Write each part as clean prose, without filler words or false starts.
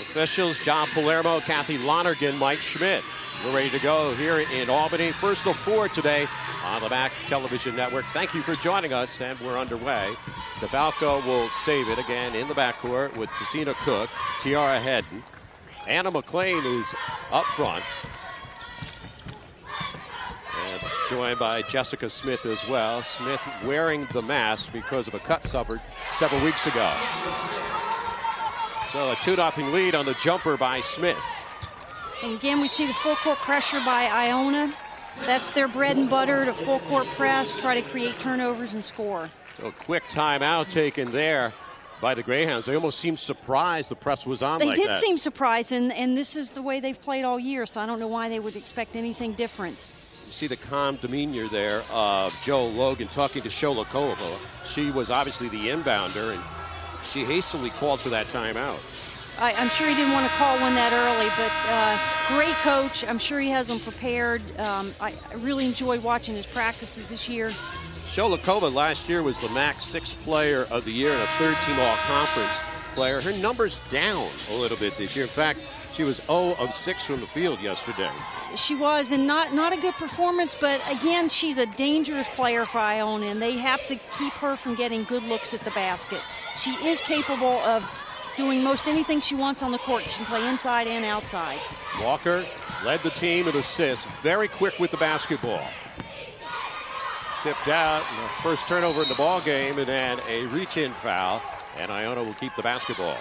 Officials, John Palermo, Kathy Lonergan, Mike Schmidt. We're ready to go here in Albany. First of 4 today on the MAAC Television Network. Thank you for joining us, and we're underway. DeFalco will save it again in the backcourt with Tessina Cook, Tiara Hedden. Anna McLean is up front. And joined by Jessica Smith as well. Smith wearing the mask because of a cut suffered several weeks ago. So a 2-0 lead on the jumper by Smith. And again, we see the full court pressure by Iona. That's their bread and butter, to full court press, try to create turnovers and score. So a quick timeout taken there by the Greyhounds. They almost seemed surprised the press was on like that. They did seem surprised, and this is the way they've played all year, so I don't know why they would expect anything different. You see the calm demeanor there of Joe Logan talking to Sholokova. She was obviously the inbounder, and she hastily called for that timeout. I'm sure he didn't want to call one that early, but great coach. I'm sure he has them prepared. I really enjoyed watching his practices this year. Sholokova last year was the MAAC 6th player of the year and a third-team all-conference player. Her number's down a little bit this year. In fact, she was 0 of 6 from the field yesterday. She was, and not a good performance, but again, she's a dangerous player for Iona, and they have to keep her from getting good looks at the basket. She is capable of doing most anything she wants on the court. She can play inside and outside. Walker led the team in assists, very quick with the basketball. Tipped out, first turnover in the ball game, and then a reach-in foul, and Iona will keep the basketball.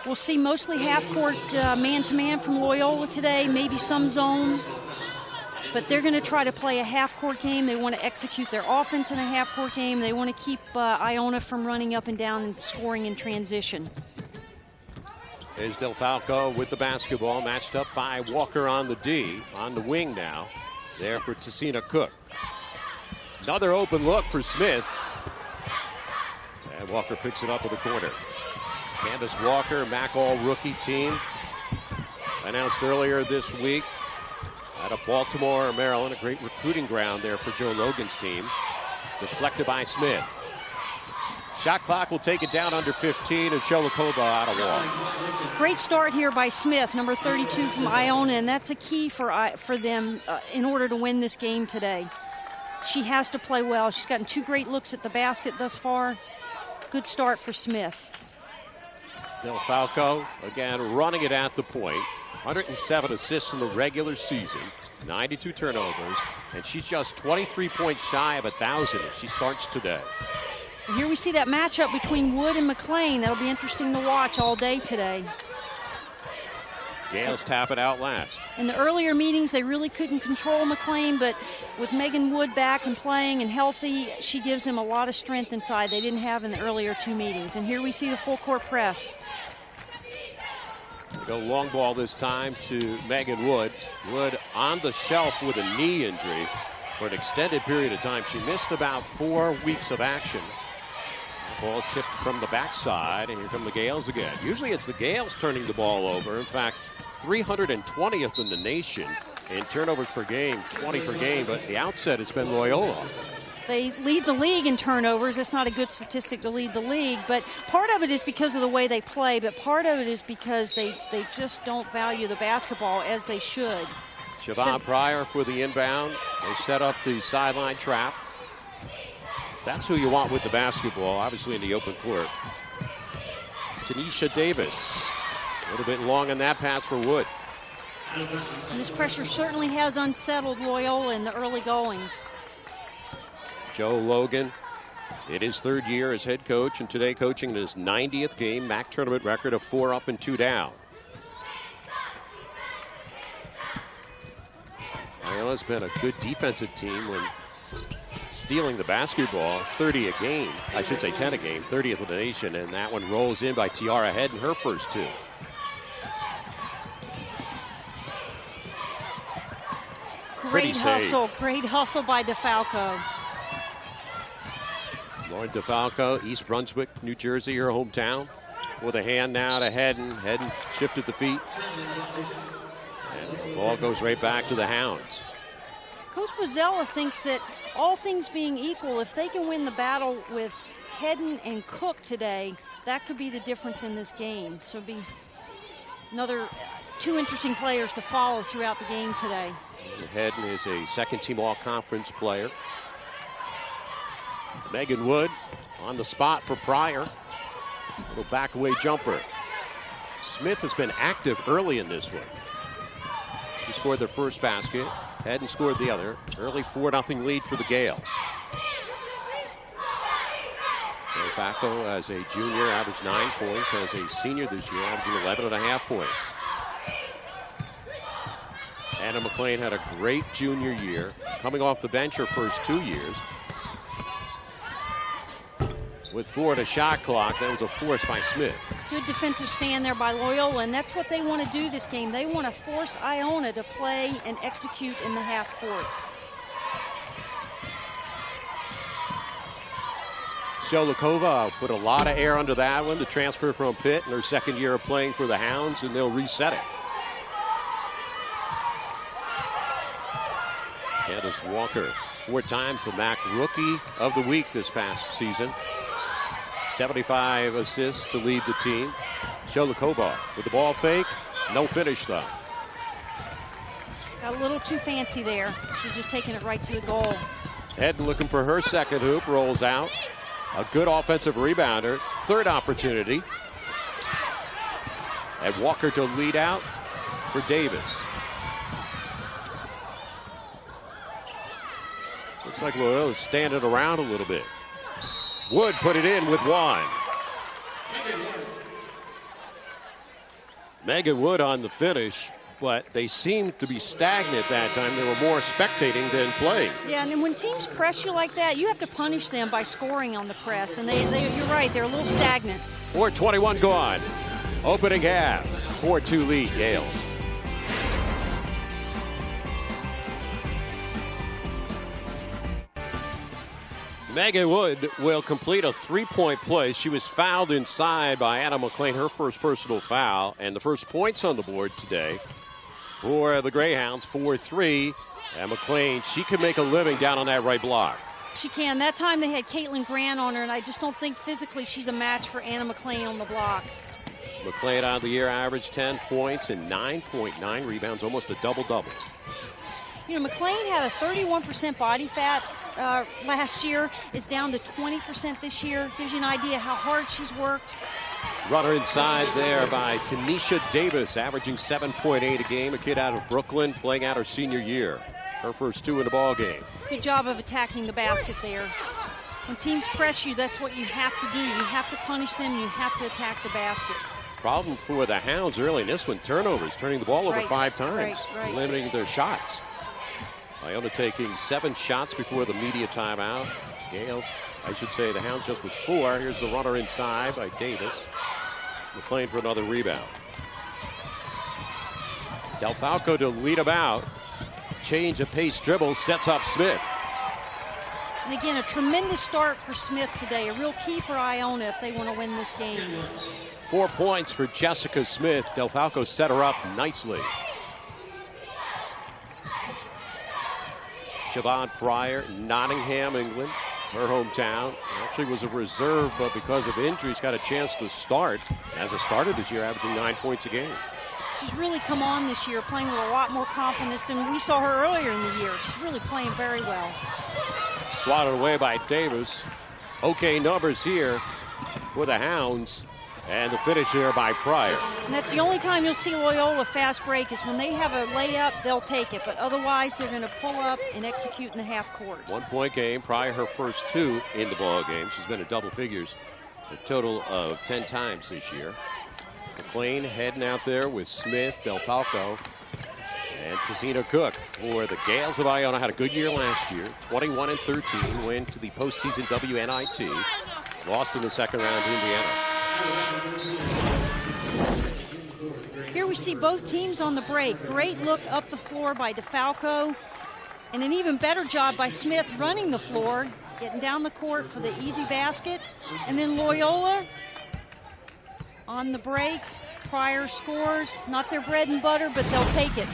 We'll see mostly half-court man-to-man from Loyola today, maybe some zone. But they're going to try to play a half-court game. They want to execute their offense in a half-court game. They want to keep Iona from running up and down and scoring in transition. There's DeFalco with the basketball, matched up by Walker on the D. On the wing now. There for Tessina Cook. Another open look for Smith. And Walker picks it up in the corner. Candace Walker, MAAC all-rookie team. Announced earlier this week out of Baltimore, Maryland. A great recruiting ground there for Joe Logan's team. Deflected by Smith. Shot clock will take it down under 15, and Sholokova out of ball. Great start here by Smith, number 32 from Iona, and that's a key for them in order to win this game today. She has to play well. She's gotten 2 great looks at the basket thus far. Good start for Smith. DeFalco, again, running it at the point. 107 assists in the regular season, 92 turnovers, and she's just 23 points shy of 1,000 if she starts today. Here we see that matchup between Wood and McLean. That'll be interesting to watch all day today. Gales tap it out last. In the earlier meetings, they really couldn't control McLean, but with Megan Wood back and playing and healthy, she gives him a lot of strength inside they didn't have in the earlier 2 meetings. And here we see the full court press. Go long ball this time to Megan Wood. Wood on the shelf with a knee injury for an extended period of time. She missed about 4 weeks of action. Ball tipped from the backside, and here come the Gales again. Usually it's the Gales turning the ball over. In fact, 320th in the nation in turnovers per game, 20 per game, but at the outset it's been Loyola. They lead the league in turnovers. It's not a good statistic to lead the league, but part of it is because of the way they play, but part of it is because they just don't value the basketball as they should. Siobhan Pryor for the inbound. They set up the sideline trap. That's who you want with the basketball, obviously in the open court. Tanisha Davis. A little bit long on that pass for Wood. And this pressure certainly has unsettled Loyola in the early goings. Joe Logan in his 3rd year as head coach, and today coaching in his 90th game, MAAC tournament record of 4 up and 2 down. Iona's been a good defensive team when stealing the basketball, 30 a game. I should say 10 a game, 30th of the nation, and that one rolls in by Tiara Head in her first 2. Great hustle by DeFalco. Lauren DeFalco, East Brunswick, New Jersey, her hometown. With a hand now to Hedden. Hedden shifted the feet. And the ball goes right back to the Hounds. Coach Bozzella thinks that all things being equal, if they can win the battle with Hedden and Cook today, that could be the difference in this game. So it'd be another 2 interesting players to follow throughout the game today. Hedden is a second-team all-conference player. Megan Wood on the spot for Pryor. Little back-away jumper. Smith has been active early in this one. He scored their first basket. Hedden scored the other. Early 4-0 lead for the Gales. Falco, as a junior, averaged 9 points. As a senior this year, averaging 11.5 points. Anna McLean had a great junior year. Coming off the bench her first 2 years. With 4 to shot clock, that was a force by Smith. Good defensive stand there by Loyola, and that's what they want to do this game. They want to force Iona to play and execute in the half court. Sholikova put a lot of air under that one. The transfer from Pitt in her second year of playing for the Hounds, and they'll reset it. Candace Walker, 4 times the MAAC Rookie of the Week this past season. 75 assists to lead the team. Sholikova with the ball fake. No finish, though. Got a little too fancy there. She's just taking it right to the goal. Hedden looking for her second hoop. Rolls out. A good offensive rebounder. Third opportunity. And Walker to lead out for Davis. Looks like Loyola is standing around a little bit. Wood put it in with 1. Megan Wood on the finish, but they seemed to be stagnant that time. They were more spectating than playing. Yeah, and then when teams press you like that, you have to punish them by scoring on the press. And you're right, they're a little stagnant. 4:21 gone. Opening half. 4-2 lead, Gales. Megan Wood will complete a 3-point play. She was fouled inside by Anna McLean, her first personal foul, and the first points on the board today for the Greyhounds, 4-3. And McLean, she can make a living down on that right block. She can. That time they had Caitlin Grant on her, and I just don't think physically she's a match for Anna McLean on the block. McLean on the year averaged 10 points and 9.9 rebounds, almost a double-double. You know, McLean had a 31% body fat last year. It's down to 20% this year. Gives you an idea how hard she's worked. Runner inside there by Tanisha Davis, averaging 7.8 a game. A kid out of Brooklyn, playing out her senior year. Her first 2 in the ball game. Good job of attacking the basket there. When teams press you, that's what you have to do. You have to punish them. You have to attack the basket. Problem for the Hounds early in this one, turnovers, turning the ball over 5 times, limiting their shots. Iona taking 7 shots before the media timeout. Gales, I should say the Hounds just with 4. Here's the runner inside by Davis. McLean for another rebound. Del Falco to lead them out. Change of pace dribble, sets up Smith. And again, a tremendous start for Smith today. A real key for Iona if they want to win this game. 4 points for Jessica Smith. Del Falco set her up nicely. Siobhan Pryor, Nottingham, England, her hometown. Actually was a reserve, but because of injuries, got a chance to start. As a starter this year, averaging 9 points a game. She's really come on this year, playing with a lot more confidence than we saw her earlier in the year. She's really playing very well. Swatted away by Davis. Okay numbers here for the Hounds. And the finish there by Pryor. And that's the only time you'll see Loyola fast break is when they have a layup, they'll take it. But otherwise, they're going to pull up and execute in the half court. 1-point game. Pryor, her first 2 in the ball game. She's been in double figures a total of 10 times this year. McLean heading out there with Smith, Del Falco, and Tazina Cook for the Gales of Iona. Had a good year last year. 21-13, went to the postseason WNIT. Lost in the second round to Indiana. Here we see both teams on the break. Great look up the floor by DeFalco, and an even better job by Smith running the floor, getting down the court for the easy basket. And then Loyola on the break. Pryor scores. Not their bread and butter, but they'll take it.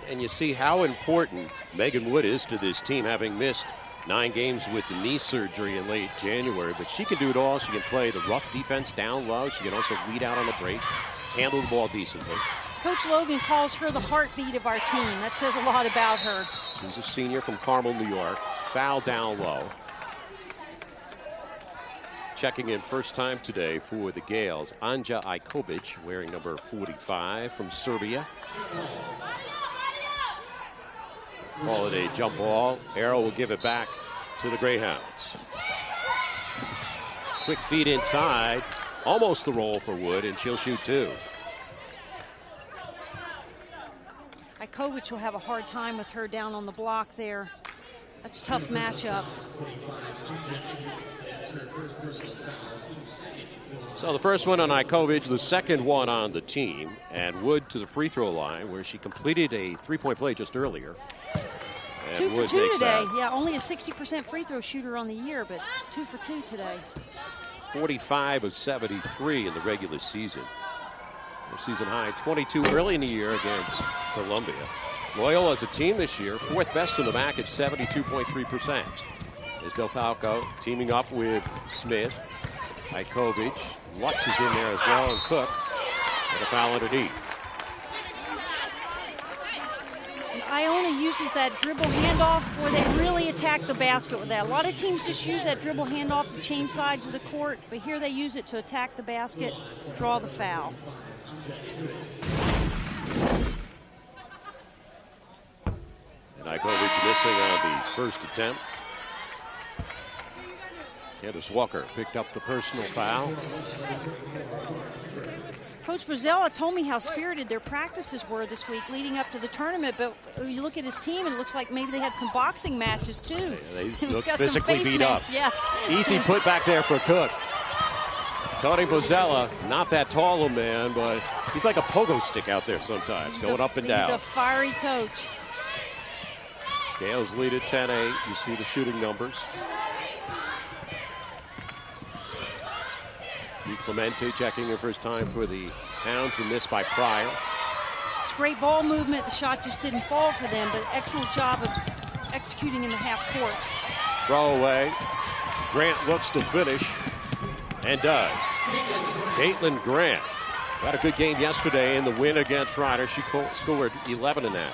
And you see how important Megan Wood is to this team, having missed 9 games with the knee surgery in late January, but she can do it all. She can play the rough defense down low. She can also lead out on the break, handle the ball decently. Coach Logan calls her the heartbeat of our team. That says a lot about her. She's a senior from Carmel, New York. Foul down low. Checking in first time today for the Gales, Anja Ikovic, wearing number 45 from Serbia. Call it a jump ball. Arrow will give it back to the Greyhounds. Quick feed inside. Almost the roll for Wood, and she'll shoot 2. Ikovic will have a hard time with her down on the block there. That's a tough matchup. So the first one on Ikovic, the second one on the team, and Wood to the free throw line where she completed a 3-point play just earlier. And 2 for Wood 2 makes today. that. Yeah, only a 60% free throw shooter on the year, but 2 for 2 today. 45 of 73 in the regular season. Their season high 22 early in the year against Columbia. Loyola as a team this year, 4th best in the MAAC at 72.3%. There's Del Falco teaming up with Smith. Ikovic. Lutz is in there as well, and Cook. And a foul underneath. And Iona uses that dribble handoff where they really attack the basket with that. A lot of teams just use that dribble handoff to change sides of the court, but here they use it to attack the basket, draw the foul. And Ikovic missing on the first attempt. Candace Walker picked up the personal foul. Coach Brazella told me how spirited their practices were this week leading up to the tournament, but you look at his team and it looks like maybe they had some boxing matches too. Yeah, they look got physically some face beat mats, up. yes. Easy put back there for Cook. Tony Brazella, not that tall a man, but he's like a pogo stick out there sometimes, going up and down. He's a fiery coach. Gales lead at 10-8. You see the shooting numbers. Clemente checking her first time for the Hounds, and missed by Pryor. It's great ball movement. The shot just didn't fall for them, but excellent job of executing in the half court. Throw away. Grant looks to finish, and does. Caitlin Grant got a good game yesterday in the win against Ryder. She scored 11 in that.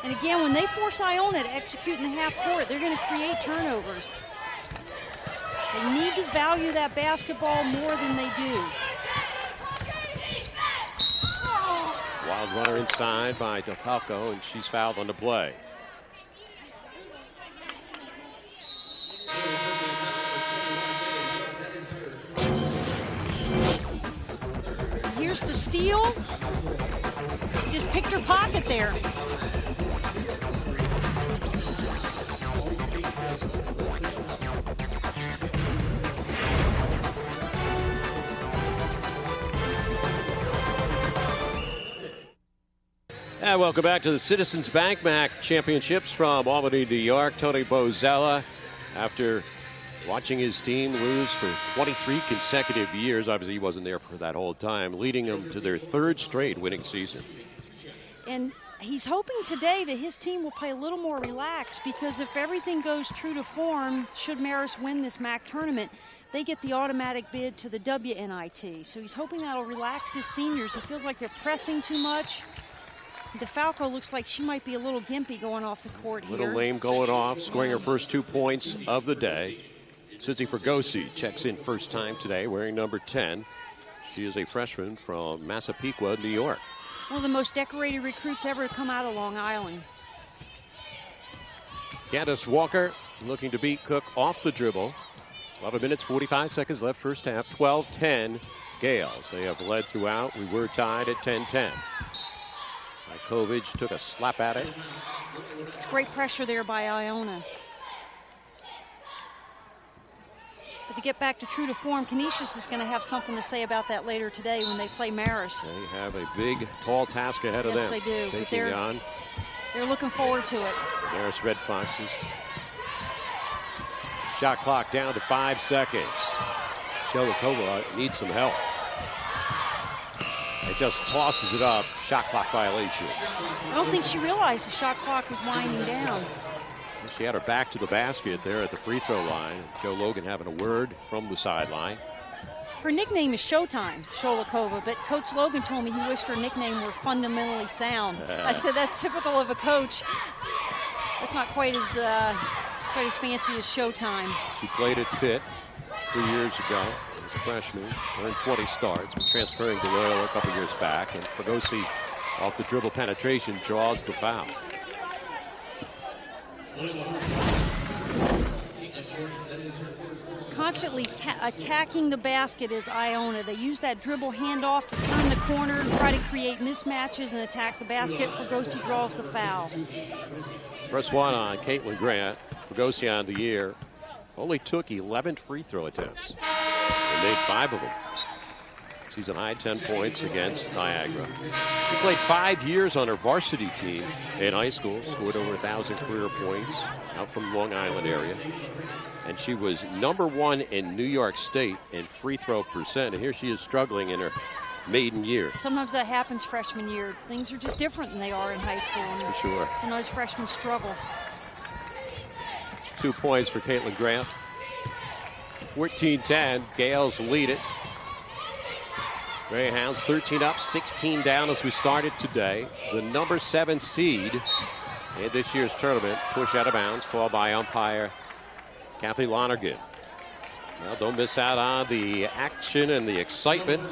And again, when they force Iona to execute in the half court, they're going to create turnovers. They need to value that basketball more than they do. Wild runner inside by DeFalco, and she's fouled on the play. Here's the steal. Just picked her pocket there. And welcome back to the Citizens Bank MAAC Championships from Albany, New York. Tony Bozella, after watching his team lose for 23 consecutive years, obviously he wasn't there for that whole time, leading them to their 3rd straight winning season. And he's hoping today that his team will play a little more relaxed, because if everything goes true to form, should Marist win this MAAC tournament, they get the automatic bid to the WNIT. So he's hoping that'll relax his seniors. It feels like they're pressing too much. DeFalco looks like she might be a little gimpy going off the court here. Little lame going off, scoring her first 2 points of the day. Susie Fergosi checks in first time today, wearing number 10. She is a freshman from Massapequa, New York. One of the most decorated recruits ever to come out of Long Island. Candace Walker looking to beat Cook off the dribble. 11 minutes, 45 seconds left first half. 12-10 Gales. They have led throughout. We were tied at 10-10. Ikovic took a slap at it. It's great pressure there by Iona. But to get back to true to form, Canisius is going to have something to say about that later today when they play Marist. They have a big, tall task ahead of them. Yes, they do. Taking on. They're looking forward to it. Marist Red Foxes. Shot clock down to 5 seconds. Shelikova needs some help. It just tosses it up. Shot clock violation. I don't think she realized the shot clock was winding down. She had her back to the basket there at the free throw line. Joe Logan having a word from the sideline. Her nickname is Showtime, Sholokova, but Coach Logan told me he wished her nickname were Fundamentally Sound. I said that's typical of a coach. That's not quite as fancy as Showtime. She played at Pitt 3 years ago as a freshman, earned 20 starts, was transferring to Loyola a couple years back, and Fregosi off the dribble penetration draws the foul. Constantly attacking the basket is Iona. They use that dribble handoff to turn the corner and try to create mismatches and attack the basket. Fregosi draws the foul. First one on Caitlin Grant. Fregosi on the year only took 11 free throw attempts and made 5 of them. Season high 10 points against Niagara. She played 5 years on her varsity team in high school, scored over 1,000 career points out from Long Island area. And she was #1 in New York State in free throw percent. And here she is struggling in her maiden year. Sometimes that happens freshman year. Things are just different than they are in high school. For sure. Sometimes freshmen struggle. 2 points for Caitlin Grant. 14-10. Gales lead it. Greyhounds 13 up, 16 down as we started today. The #7 seed in this year's tournament. Push out of bounds, called by umpire Kathy Lonergan. Well, don't miss out on the action and the excitement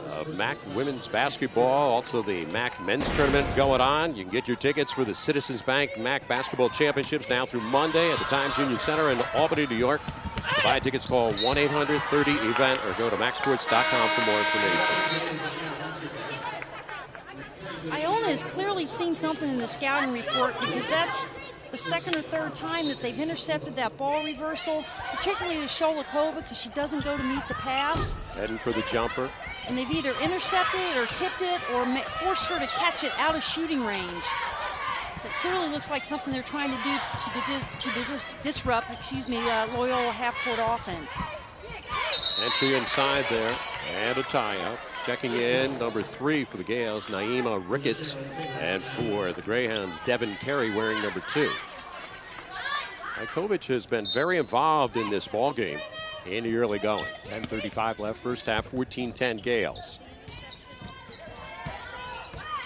of MAAC women's basketball. Also the MAAC men's tournament going on. You can get your tickets for the Citizens Bank MAAC basketball championships now through Monday at the Times Union Center in Albany, New York. To buy tickets, call 1-800-30-EVENT or go to MAACsports.com for more information. Iona has clearly seen something in the scouting report, because that's the second or third time that they've intercepted that ball reversal, particularly with Sholokova, because she doesn't go to meet the pass. Heading for the jumper. And they've either intercepted it or tipped it or forced her to catch it out of shooting range. So it clearly looks like something they're trying to do to disrupt, Loyola half-court offense. Entry inside there and a tie-up. Checking in, #3 for the Gales, Naima Ricketts. And for the Greyhounds, Devin Carey wearing #2. Ikovic has been very involved in this ball game in the early going. 10:35 left, first half, 14-10 Gales.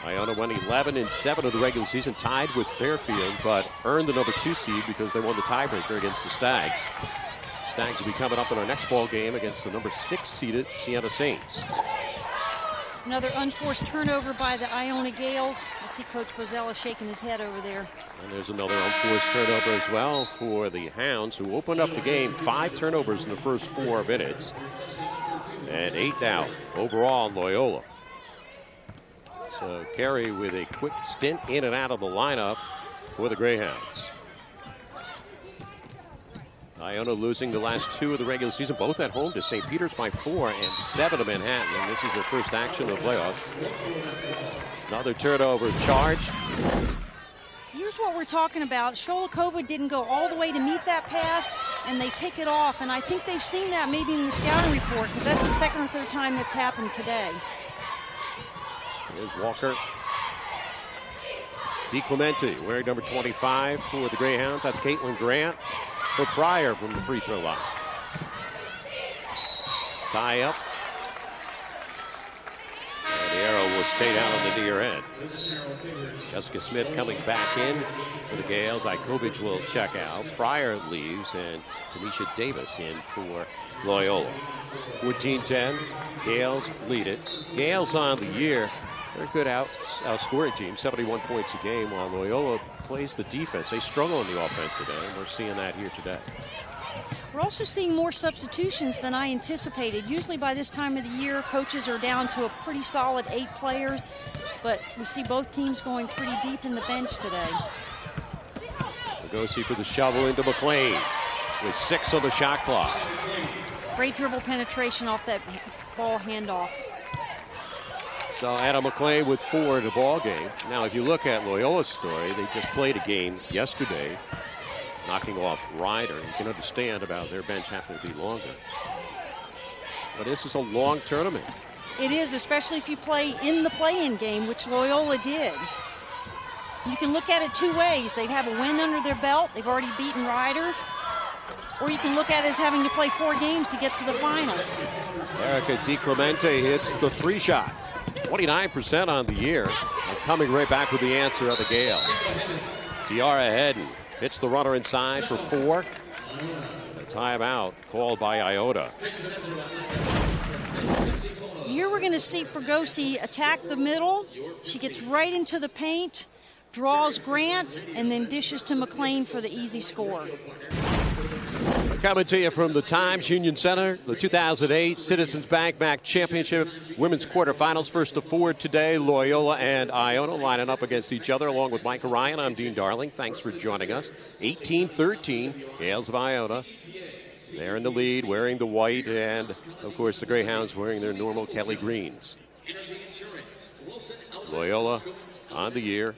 Iona won 11-7 of the regular season, tied with Fairfield, but earned the #2 seed because they won the tiebreaker against the Stags. Stags will be coming up in our next ball game against the #6 seeded Siena Saints. Another unforced turnover by the Iona Gales. I see Coach Bozella shaking his head over there. And there's another unforced turnover as well for the Hounds, who opened up the game. 5 turnovers in the first 4 minutes. And 8 now overall in Loyola. So Carey with a quick stint in and out of the lineup for the Greyhounds. Iona losing the last 2 of the regular season, both at home to St. Peter's by 4 and 7 to Manhattan. And this is their first action of the playoffs. Another turnover charged. Here's what we're talking about. Sholokova didn't go all the way to meet that pass, and they pick it off. And I think they've seen that maybe in the scouting report, because that's the second or third time that's happened today. Here's Walker. DiClemente wearing #25 for the Greyhounds. That's Caitlin Grant for Pryor from the free throw line. Tie up. And the arrow will stay down on the near end. Jessica Smith coming back in for the Gales. Ikovic will check out. Pryor leaves, and Tanisha Davis in for Loyola. 14-10. Gales lead it. Gales on the year. They're a good outscoring team, 71 points a game, while Loyola plays the defense. They struggle on the offense today, and we're seeing that here today. We're also seeing more substitutions than I anticipated. Usually by this time of the year, coaches are down to a pretty solid 8 players, but we see both teams going pretty deep in the bench today. Fregosi for the shovel into McLean with 6 on the shot clock. Great dribble penetration off that ball handoff. So Adam McLean with 4 in the ball game. Now, if you look at Loyola's story, they just played a game yesterday, knocking off Ryder. You can understand about their bench having to be longer. But this is a long tournament. It is, especially if you play in the play-in game, which Loyola did. You can look at it two ways. They have a win under their belt. They've already beaten Ryder. Or you can look at it as having to play 4 games to get to the finals. Erica DiClemente hits the 3-shot. 29% on the year. And coming right back with the answer of the Gales. Tiara Hedden hits the runner inside for 4. A timeout called by Iona. Here we're going to see Fregosi attack the middle. She gets right into the paint, draws Grant, and then dishes to McLean for the easy score. Coming to you from the Times Union Center, the 2008 Citizens Bank MAAC Championship Women's Quarterfinals. First of 4 today, Loyola and Iona lining up against each other along with Micah Ryan. I'm Dean Darling. Thanks for joining us. 18-13, Gales of Iona. They're in the lead, wearing the white, and, of course, the Greyhounds wearing their normal Kelly greens. Loyola on the year.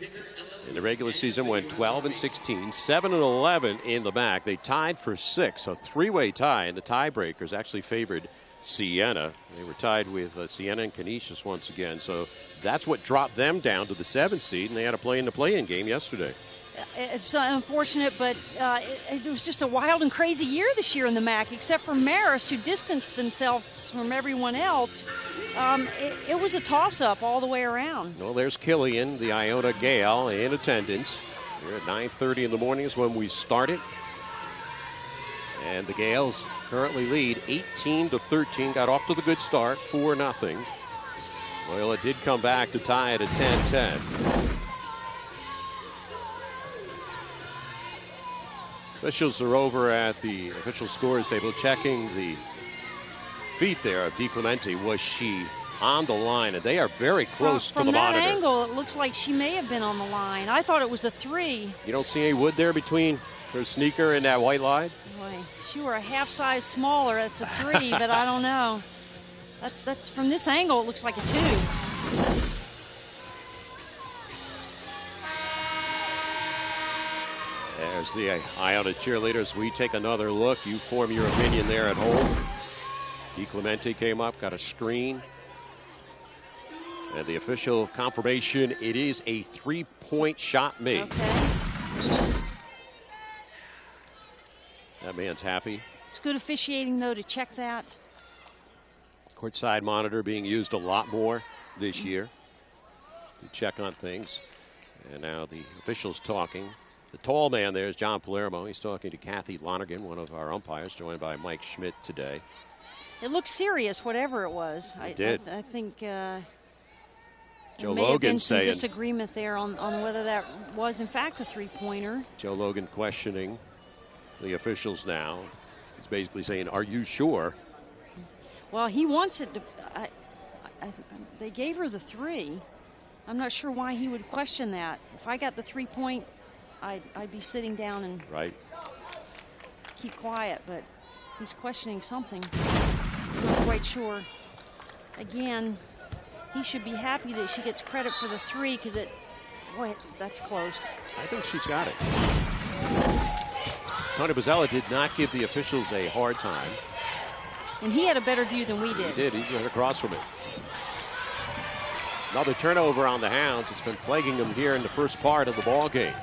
In the regular season went 12-16, 7-11 in the MAAC. They tied for 6, a 3-way tie, and the tiebreakers actually favored Siena. They were tied with Siena and Canisius once again, so that's what dropped them down to the 7th seed, and they had to play in the play-in game yesterday. It's unfortunate, but it was just a wild and crazy year this year in the MAAC, except for Marist, who distanced themselves from everyone else. It was a toss-up all the way around. Well, there's Killian, the Iona Gale, in attendance. Here at 9:30 in the morning is when we started. And the Gales currently lead 18-13. Got off to the good start, 4-0. Loyola did come back to tie it at 10-10. Officials are over at the official scores table checking the feet there of DiClemente. Was she on the line? And they are very close to the monitor. From that angle, it looks like she may have been on the line. I thought it was a 3. You don't see any wood there between her sneaker and that white line? Boy, she were a half size smaller. It's a 3, but I don't know. That's from this angle, it looks like a 2. There's the Iona cheerleaders. We take another look. You form your opinion there at home. DiClemente came up, got a screen. And the official confirmation, it is a 3-point shot made. Okay. That man's happy. It's good officiating, though, to check that. Courtside monitor being used a lot more this year to check on things. And now the officials talking. The tall man there is John Palermo. He's talking to Kathy Lonergan, one of our umpires, joined by Mike Schmidt today. It looked serious, whatever it was. I think Joe there may have Logan been some saying disagreement there on whether that was in fact a 3-pointer. Joe Logan questioning the officials now. He's basically saying, "Are you sure?" Well, he wants it to. They gave her the 3. I'm not sure why he would question that. If I got the 3-point, I'd be sitting down and keep quiet, but he's questioning something. I'm not quite sure. Again, he should be happy that she gets credit for the 3 because boy, that's close. I think she's got it. Tony Bozzella did not give the officials a hard time. And he had a better view than we did. He did. He went across from it. Another turnover on the Hounds. It's been plaguing them here in the first part of the ball game.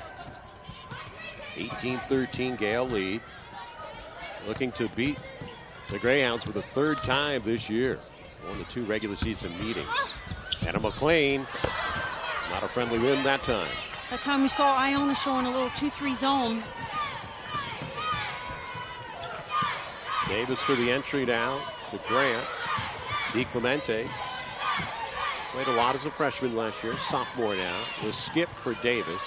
18-13 Gale lead. Looking to beat the Greyhounds for the 3rd time this year. Won the 2 regular season meetings. Anna McLean, not a friendly win that time. That time we saw Iona showing a little 2-3 zone. Davis for the entry now with Grant. DiClemente played a lot as a freshman last year, sophomore now. Was skip for Davis.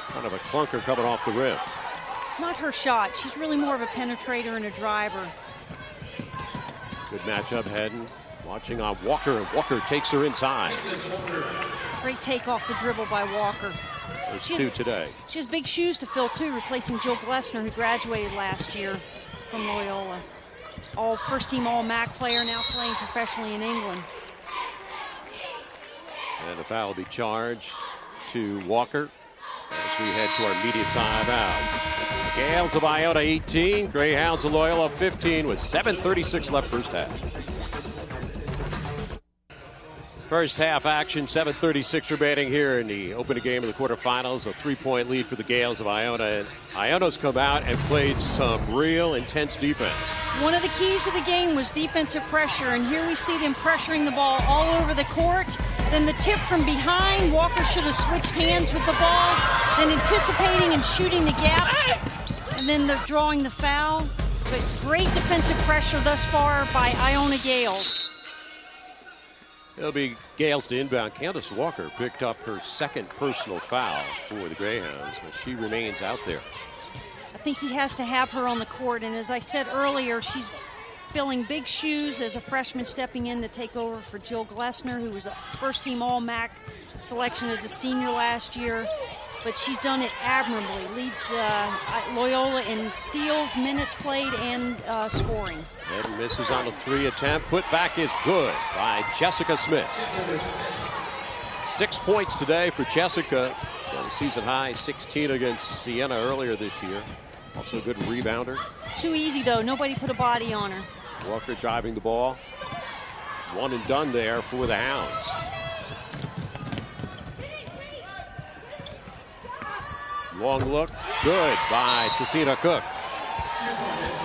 Kind of a clunker coming off the rim. Not her shot. She's really more of a penetrator and a driver. Good matchup, Hedden. Watching on Walker, and Walker takes her inside. Great take off the dribble by Walker. There's 2 today. She has big shoes to fill, too, replacing Jill Glessner, who graduated last year from Loyola. First-team All-MAAC player, now playing professionally in England. And the foul will be charged to Walker as we head to our media timeout. Gales of Iona 18, Greyhounds of Loyola 15 with 7:36 left first half. First half action, 7:36 remaining here in the opening game of the quarterfinals. A 3-point lead for the Gales of Iona. And Iona's come out and played some real intense defense. One of the keys of the game was defensive pressure, and here we see them pressuring the ball all over the court. Then the tip from behind, Walker should have switched hands with the ball, then anticipating and shooting the gap, and then they're drawing the foul. But great defensive pressure thus far by Iona Gales. It'll be Gales to inbound. Candace Walker picked up her second personal foul for the Greyhounds, but she remains out there. I think he has to have her on the court, and as I said earlier, she's filling big shoes as a freshman stepping in to take over for Jill Glessner, who was a first-team All-MAAC selection as a senior last year. But she's done it admirably. Leads Loyola in steals, minutes played, and scoring. And misses on a 3 attempt. Put back is good by Jessica Smith. 6 points today for Jessica. Got a season high 16 against Iona earlier this year. Also a good rebounder. Too easy, though. Nobody put a body on her. Walker driving the ball. One and done there for the Hounds. Long look, good by Tazina Cook.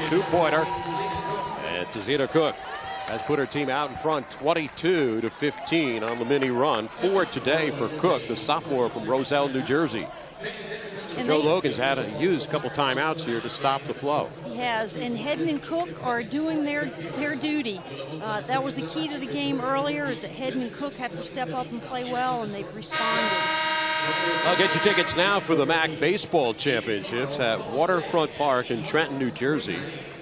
2-pointer, and Tazina Cook has put her team out in front 22-15 on the mini run. 4 today for Cook, the sophomore from Roselle, New Jersey. And Joe Logan's had to use a couple timeouts here to stop the flow. He has, and Hedden and Cook are doing their duty. That was the key to the game earlier, is that Hedden and Cook have to step up and play well, and they've responded. I'll get your tickets now for the MAAC Baseball Championships at Waterfront Park in Trenton, New Jersey.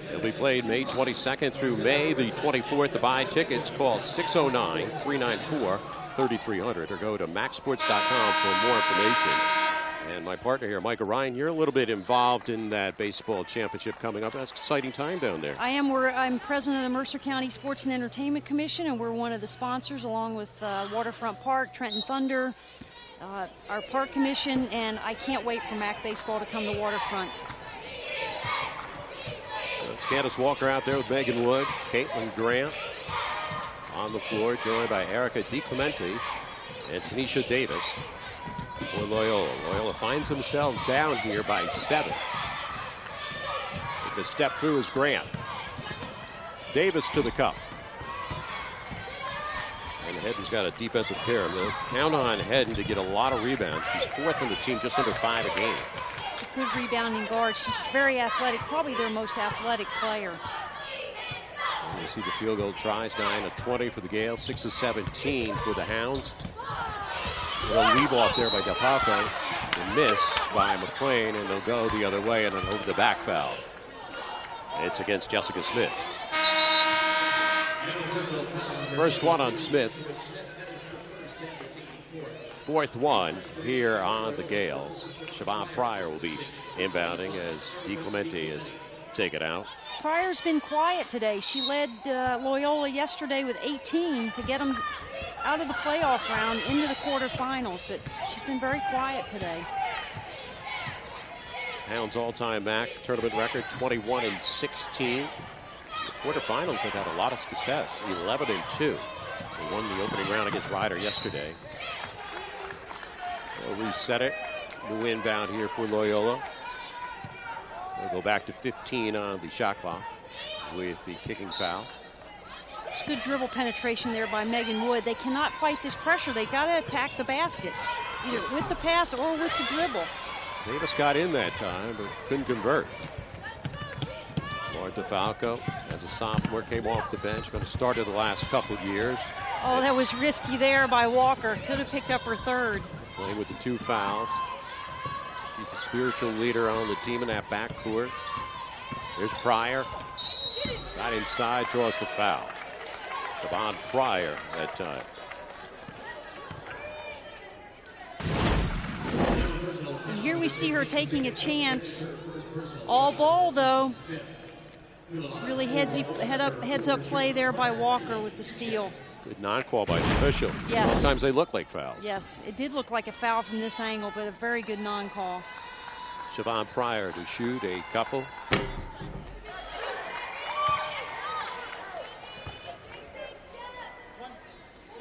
They'll be played May 22nd through May the 24th. To buy tickets, call 609-394-3300 or go to MAACsports.com for more information. And my partner here, Micah Ryan, you're a little bit involved in that baseball championship coming up. That's an exciting time down there. I am. I'm president of the Mercer County Sports and Entertainment Commission, and we're one of the sponsors along with Waterfront Park, Trenton Thunder, our park commission, and I can't wait for MAAC baseball to come to Waterfront. It's Candace Walker out there with Megan Wood, Caitlin Grant on the floor, joined by Erica DiClemente and Tanisha Davis for Loyola. Loyola finds themselves down here by 7. The step through is Grant. Davis to the cup. And Hedden's got a defensive pair. They'll count on Hedden to get a lot of rebounds. She's 4th on the team, just under 5 a game. She's a good rebounding guard. She's very athletic, probably their most athletic player. And you see the field goal tries, 9 of 20 for the Gales, 6 of 17 for the Hounds. A leave off there by DePape. A miss by McLean, and they'll go the other way and an over the back foul. It's against Jessica Smith. First one on Smith. 4th one here on the Gales. Siobhan Pryor will be inbounding as DiClemente is taken out. Pryor's been quiet today. She led Loyola yesterday with 18 to get them out of the playoff round into the quarterfinals, but she's been very quiet today. Hounds all-time MAAC tournament record, 21-16. The quarterfinals have had a lot of success, 11-2. They won the opening round against Ryder yesterday. They'll reset it. New inbound here for Loyola. They'll go back to 15 on the shot clock with the kicking foul. It's good dribble penetration there by Megan Wood. They cannot fight this pressure. They got to attack the basket, either with the pass or with the dribble. Davis got in that time, but couldn't convert. Marta Falco, as a sophomore, came off the bench, but has started the last couple of years. Oh, that was risky there by Walker. Could have picked up her 3rd. Playing with the 2 fouls. She's a spiritual leader on the team in that backcourt. There's Pryor. Got inside, draws the foul. Siobhan Pryor that time. And here we see her taking a chance. All ball, though. Really heads up play there by Walker with the steal. Good non-call by the official. Yes. Sometimes they look like fouls. Yes, it did look like a foul from this angle, but a very good non-call. Siobhan Pryor to shoot a couple.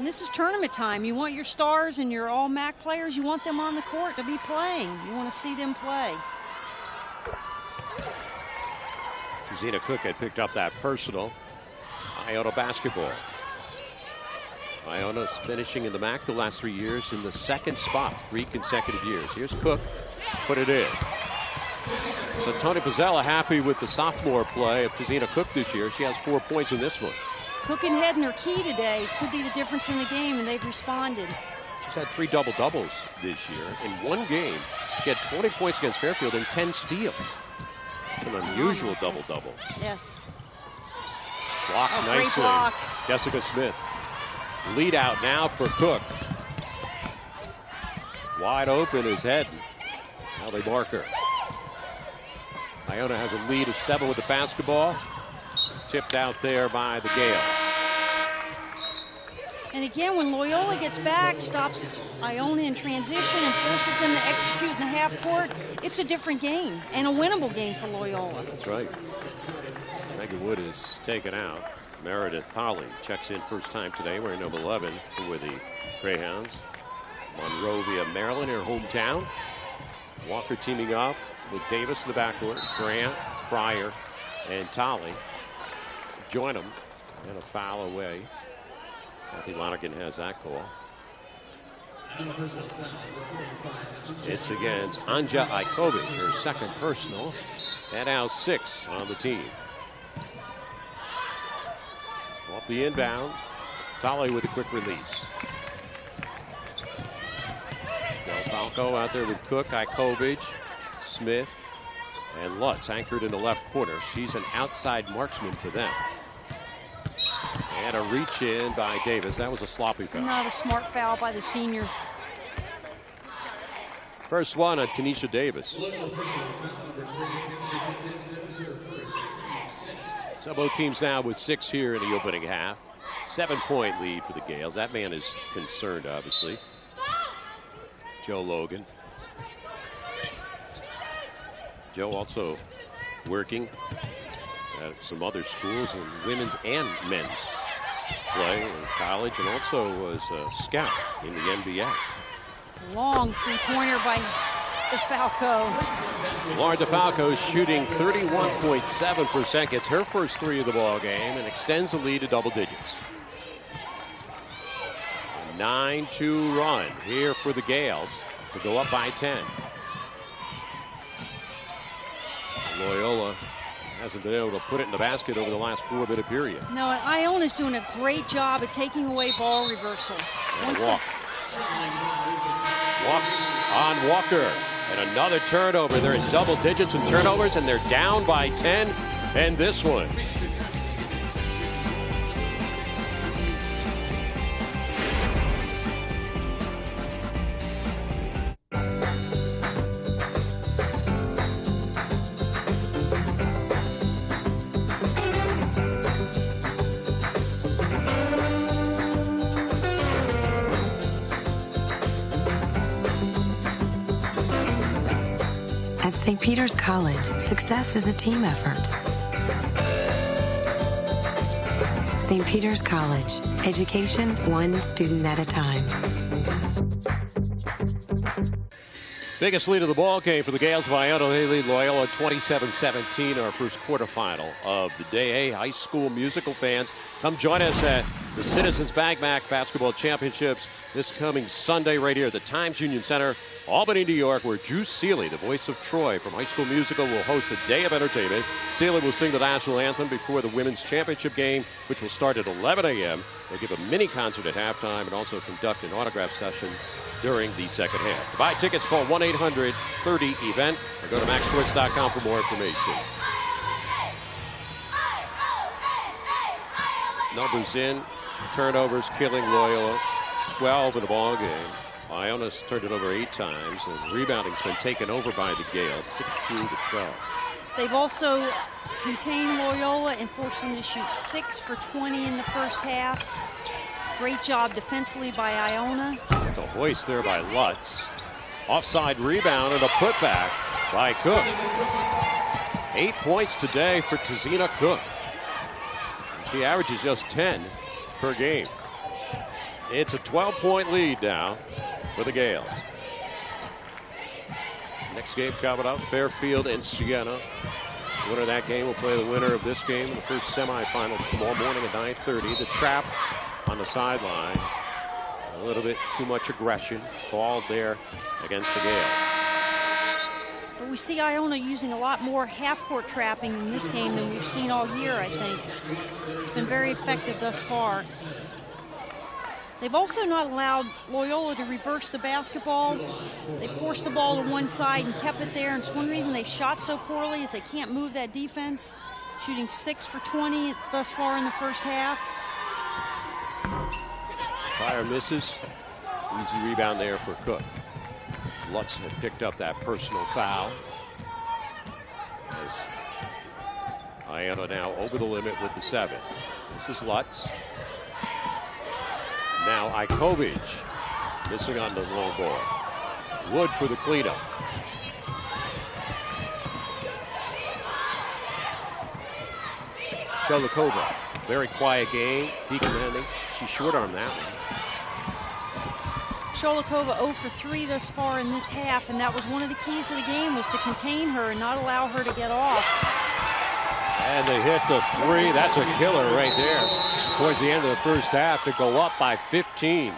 And this is tournament time. You want your stars and your all MAAC players, you want them on the court to be playing. You want to see them play. Zena Cook had picked up that personal. Iona basketball. Iona's finishing in the MAAC the last 3 years in the second spot, 3 consecutive years. Here's Cook, put it in. So Tony Pizzella happy with the sophomore play of Zena Cook this year. She has 4 points in this one. Cook and Hedner key today could be the difference in the game, and they've responded. She's had 3 double-doubles this year. In one game, she had 20 points against Fairfield and 10 steals. It's an unusual double-double. Yes. Blocked nicely. Great block. Jessica Smith. Lead out now for Cook. Wide open is Hedden. Now they mark her. Iona has a lead of 7 with the basketball. Tipped out there by the Gales. And again, when Loyola gets back, stops Iona in transition and forces them to execute in the half court, it's a different game and a winnable game for Loyola. That's right. Megan Wood is taken out. Meredith Tolley checks in first time today, wearing number 11 for the Greyhounds. Monrovia, Maryland, her hometown. Walker teaming up with Davis in the backcourt. Grant, Pryor, and Tolley join them. And a foul away. Kathy Lonergan has that call. It's against Anja Ikovic, her second personal. And now 6 on the team. Off the inbound. Tolley with a quick release. Del Falco out there with Cook, Ikovic, Smith, and Lutz anchored in the left corner. She's an outside marksman for them. And a reach in by Davis. That was a sloppy foul. Not a smart foul by the senior. First one on Tanisha Davis. So both teams now with 6 here in the opening half. 7-point lead for the Gales. That man is concerned, obviously. Joe Logan. Joe also working at some other schools in women's and men's play in college, and also was a scout in the NBA. Long three-pointer by DeFalco. Lauren DeFalco is shooting 31.7%, gets her first 3 of the ball game, and extends the lead to double digits. A 9-2 run here for the Gales to go up by 10. Loyola hasn't been able to put it in the basket over the last 4-minute period. No, Iona's doing a great job at taking away ball reversal. And a walk. Walk on Walker. And another turnover. They're in double digits in turnovers, and they're down by 10. And this one. At St. Peter's College, success is a team effort. St. Peter's College, education one student at a time. Biggest lead of the ball game for the Gales of Iona. They lead Loyola 27-17, our first quarterfinal of the day. Hey, high school musical fans, come join us at the Citizens Bank MAAC Basketball Championships this coming Sunday right here at the Times Union Center, Albany, New York, where Drew Seeley, the voice of Troy from High School Musical, will host a day of entertainment. Seeley will sing the national anthem before the women's championship game, which will start at 11 a.m. They'll give a mini concert at halftime and also conduct an autograph session during the second half. To buy tickets, call 1-800-30-EVENT or go to MAACsports.com for more information. Numbers in, turnovers killing Loyola. 12 in the ball game. Iona's turned it over 8 times, and rebounding's been taken over by the Gales, 16-12. They've also contained Loyola and forced them to shoot 6 for 20 in the first half. Great job defensively by Iona. It's a hoist there by Lutz. Offside rebound and a putback by Cook. 8 points today for Zena Cook. She averages just 10 per game. It's a 12-point lead now for the Gales. Next game coming up, Fairfield and Siena. The winner of that game will play the winner of this game in the first semifinal tomorrow morning at 9:30. The trap on the sideline. A little bit too much aggression called there against the Gales. But we see Iona using a lot more half-court trapping in this game than we've seen all year, I think. It's been very effective thus far. They've also not allowed Loyola to reverse the basketball. They forced the ball to one side and kept it there. And it's one reason they've shot so poorly is they can't move that defense. Shooting 6 for 20 thus far in the first half. Fire misses. Easy rebound there for Cook. Lutz had picked up that personal foul. As Iona now over the limit with the 7. This is Lutz. Now Ikovic missing on the low ball. Wood for the cleanup. Sholikova, very quiet game. Peak landing. She short-armed that one. Sholikova 0 for 3 thus far in this half, and that was one of the keys of the game, was to contain her and not allow her to get off. And they hit the 3. That's a killer right there. Towards the end of the first half to go up by 15.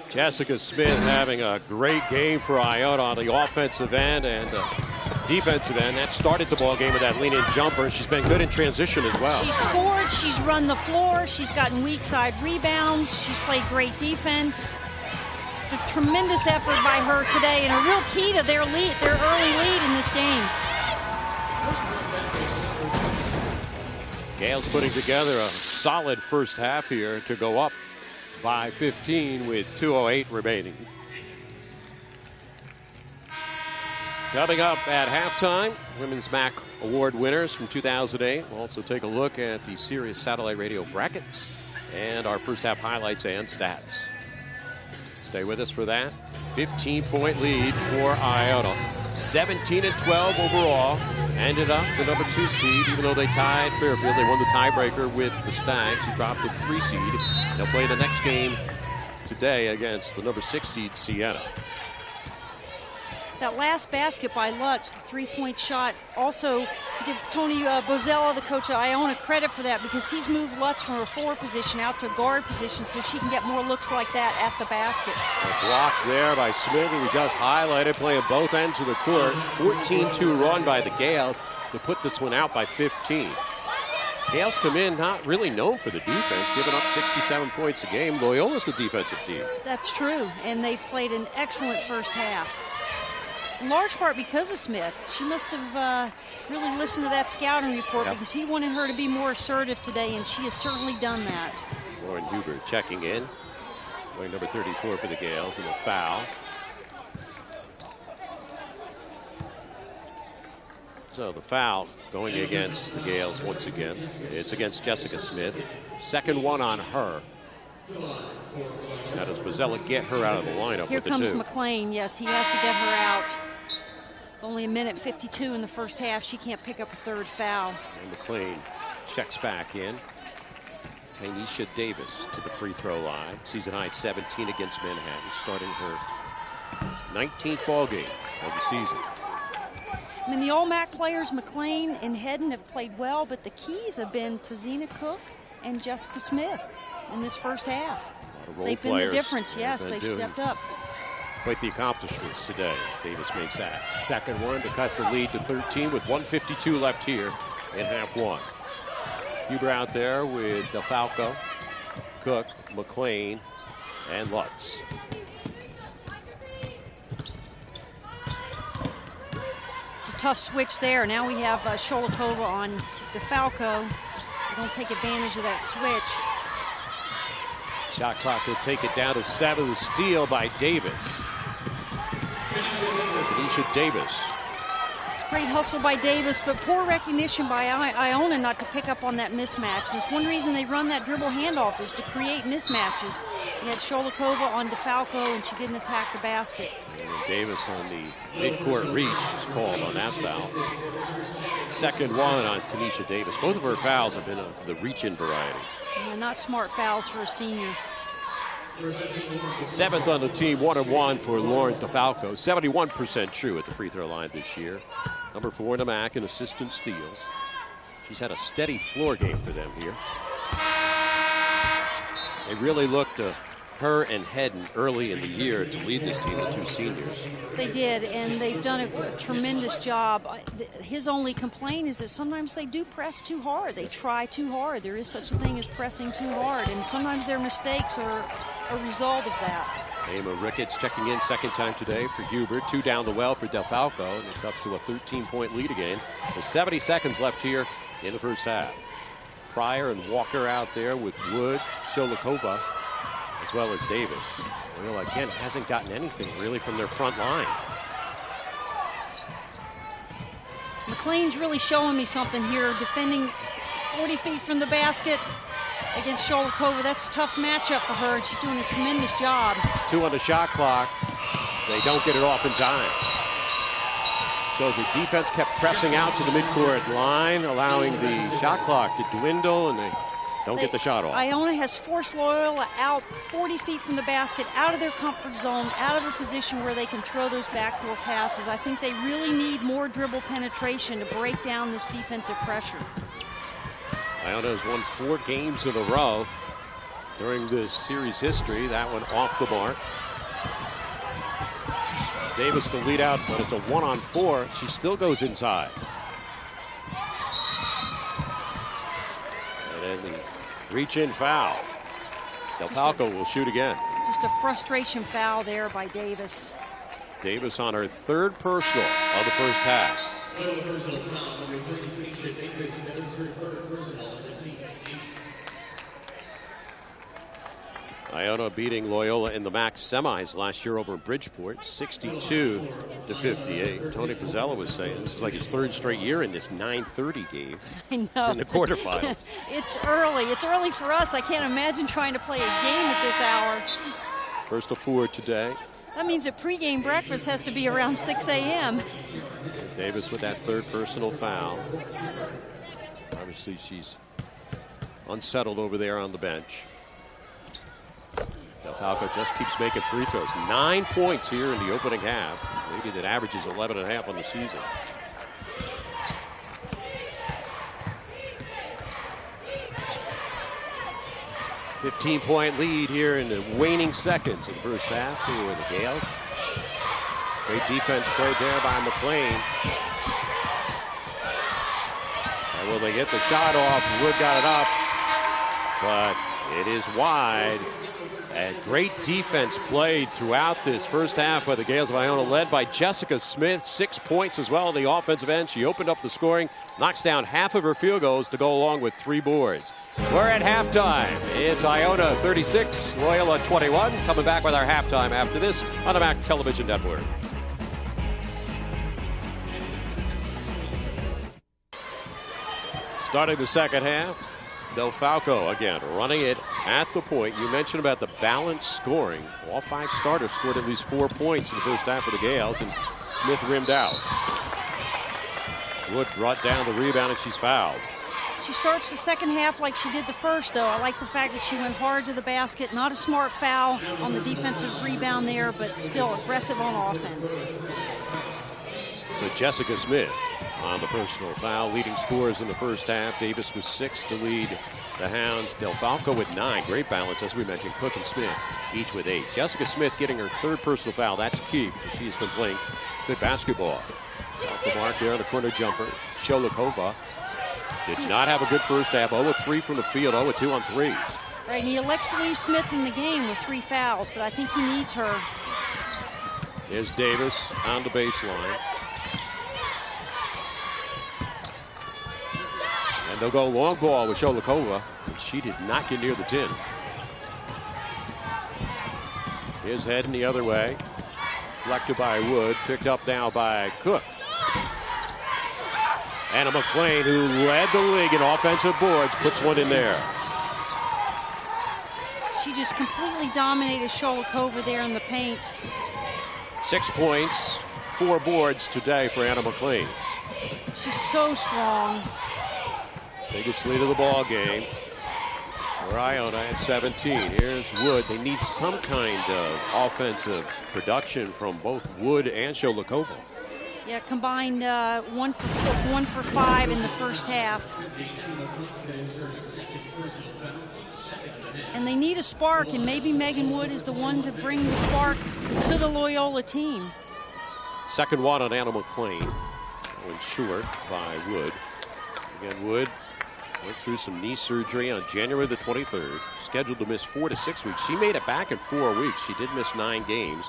Jessica Smith having a great game for Iona on the offensive end and defensive end. That started the ball game with that lean-in jumper. She's been good in transition as well. She's scored. She's run the floor. She's gotten weak side rebounds. She's played great defense. A tremendous effort by her today, and a real key to their lead, their early lead in this game. Gales putting together a solid first half here to go up by 15 with 2:08 remaining. Coming up at halftime, Women's MAAC Award winners from 2008. We'll also take a look at the Sirius Satellite Radio brackets and our first half highlights and stats. Stay with us for that. 15-point lead for Iona. 17-12 overall. Ended up the number 2 seed, even though they tied Fairfield. They won the tiebreaker with the Stags, who dropped the 3 seed. They'll play the next game today against the number 6 seed, Siena. That last basket by Lutz, the 3-point shot, also give Tony Bozella, the coach of Iona, credit for that, because he's moved Lutz from a forward position out to a guard position so she can get more looks like that at the basket. A block there by Smith, who we just highlighted, playing both ends of the court. 14-2 run by the Gales to put this one out by 15. Gales come in not really known for the defense, giving up 67 points a game. Loyola's the defensive team. That's true, and they've played an excellent first half. In large part because of Smith. She must have really listened to that scouting report, because he wanted her to be more assertive today, and she has certainly done that. Lauren Huber checking in. Wearing number 34 for the Gales, and a foul. So the foul going against the Gales once again. It's against Jessica Smith. Second one on her. Now does Bozella get her out of the lineup? Here with the comes 2? McLean. Yes, he has to get her out. Only 1:52 in the first half. She can't pick up a third foul. And McLean checks back in. Tanisha Davis to the free throw line. Season high 17 against Manhattan, starting her 19th ball game of the season. I mean, the all-MAAC players, McLean and Hedden, have played well, but the keys have been Tazina Cook and Jessica Smith in this first half. They've been the difference. Yes, they've stepped up. Quite the accomplishments today. Davis makes that second one to cut the lead to 13 with 1:52 left here in half one. Huber out there with DeFalco, Cook, McLean, and Lutz. It's a tough switch there. Now we have Sholikova on DeFalco. They don't take advantage of that switch. Shot clock will take it down to 7. The steal by Davis. Tanisha Davis. Great hustle by Davis, but poor recognition by Iona not to pick up on that mismatch. There's one reason they run that dribble handoff is to create mismatches. You had Sholikova on DeFalco, and she didn't attack the basket. And Davis on the midcourt reach is called on that foul. Second one on Tanisha Davis. Both of her fouls have been of the reach-in variety. Yeah, not smart fouls for a senior. Seventh on the team, 1-1 for Lauren DeFalco. 71% true at the free throw line this year. Number 4 in the MAAC in assistant steals. She's had a steady floor game for them here. They really looked to her and Hedden early in the year to lead this team, the two seniors. They did, and they've done a tremendous job. His only complaint is that sometimes they do press too hard. They try too hard. There is such a thing as pressing too hard, and sometimes their mistakes are a result of that. Emma Ricketts checking in second time today for Hubert. 2 down the well for DeFalco, and it's up to a 13-point lead again. There's 70 seconds left here in the first half. Pryor and Walker out there with Wood, Sholikova, as well as Davis. Loyola again hasn't gotten anything really from their front line. McLean's really showing me something here, defending 40 feet from the basket against Sholikova. That's a tough matchup for her, and she's doing a tremendous job. 2 on the shot clock. They don't get it off in time. So the defense kept pressing out to the midcourt line, allowing the shot clock to dwindle, and they don't get the shot off. Iona has forced Loyola out 40 feet from the basket, out of their comfort zone, out of a position where they can throw those backdoor passes. I think they really need more dribble penetration to break down this defensive pressure. Iona has won 4 games in a row during this series history. That one off the mark. Davis to lead out, but it's a 1-on-4. She still goes inside. And then the reach-in foul. DeFalco will shoot again. Just a frustration foul there by Davis. Davis on her 3rd personal of the first half. Iona beating Loyola in the MAAC semis last year over Bridgeport, 62-58. Tony Pizzella was saying this is like his 3rd straight year in this 9:30 game. I know. In the quarterfinals. It's early. It's early for us. I can't imagine trying to play a game at this hour. First of 4 today. That means that pregame breakfast has to be around 6 a.m. Davis with that 3rd personal foul. Obviously, she's unsettled over there on the bench. DeFalco just keeps making free throws. 9 points here in the opening half. Maybe that averages 11.5 on the season. $15-point lead here in the waning seconds of the first half for the Gales. Great defense played there by McLean. And will they get the shot off? Wood got it up, but it is wide. And great defense played throughout this first half by the Gales of Iona, led by Jessica Smith. 6 points as well on the offensive end. She opened up the scoring, knocks down half of her field goals to go along with 3 boards. We're at halftime. It's Iona 36, Loyola 21. Coming back with our halftime after this on the MAAC Television Network. Starting the second half. DeFalco again running it at the point. You mentioned about the balanced scoring. All 5 starters scored at least 4 points in the first half for the Gales, and Smith rimmed out. Wood brought down the rebound, and she's fouled. She starts the second half like she did the first, though. I like the fact that she went hard to the basket. Not a smart foul on the defensive rebound there, but still aggressive on offense. So Jessica Smith on the personal foul, leading scorers in the first half. Davis with 6 to lead the Hounds. DeFalco with 9. Great balance, as we mentioned. Cook and Smith each with 8. Jessica Smith getting her 3rd personal foul. That's key because she has been playing good basketball. Off the mark there on the corner jumper. Sholikova did not have a good first half. 0-3 from the field, 0-2 on threes. Right, and he elects to leave Smith in the game with 3 fouls, but I think he needs her. There's Davis on the baseline. And they'll go long ball with Sholikova. She did not get near the tin. His head in the other way. Deflected by Wood. Picked up now by Cook. Anna McLean, who led the league in offensive boards, puts one in there. She just completely dominated Sholikova there in the paint. 6 points, 4 boards today for Anna McLean. She's so strong. Biggest lead of the ball game for Iona at 17. Here's Wood. They need some kind of offensive production from both Wood and Sholikova. Yeah, combined 1 for 5 in the first half. And they need a spark, and maybe Megan Wood is the one to bring the spark to the Loyola team. Second one on Anna McLean. Going short by Wood. Again, Wood went through some knee surgery on January the 23rd. Scheduled to miss 4 to 6 weeks. She made it back in 4 weeks. She did miss 9 games.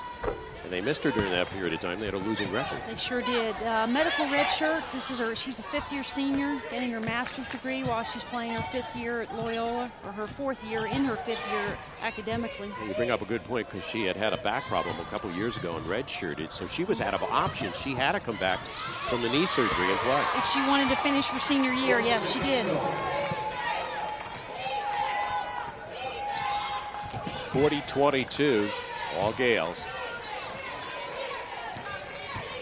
And they missed her during that period of time. They had a losing record. They sure did. Medical red shirt. This is her. She's a 5th-year senior, getting her master's degree while she's playing her 5th year at Loyola, or her 4th year in her 5th year academically. You bring up a good point, because she had a back problem a couple years ago and redshirted, so she was out of options. She had to come back from the knee surgery and play. If she wanted to finish her senior year, yes, she did. 40-22, all Gales.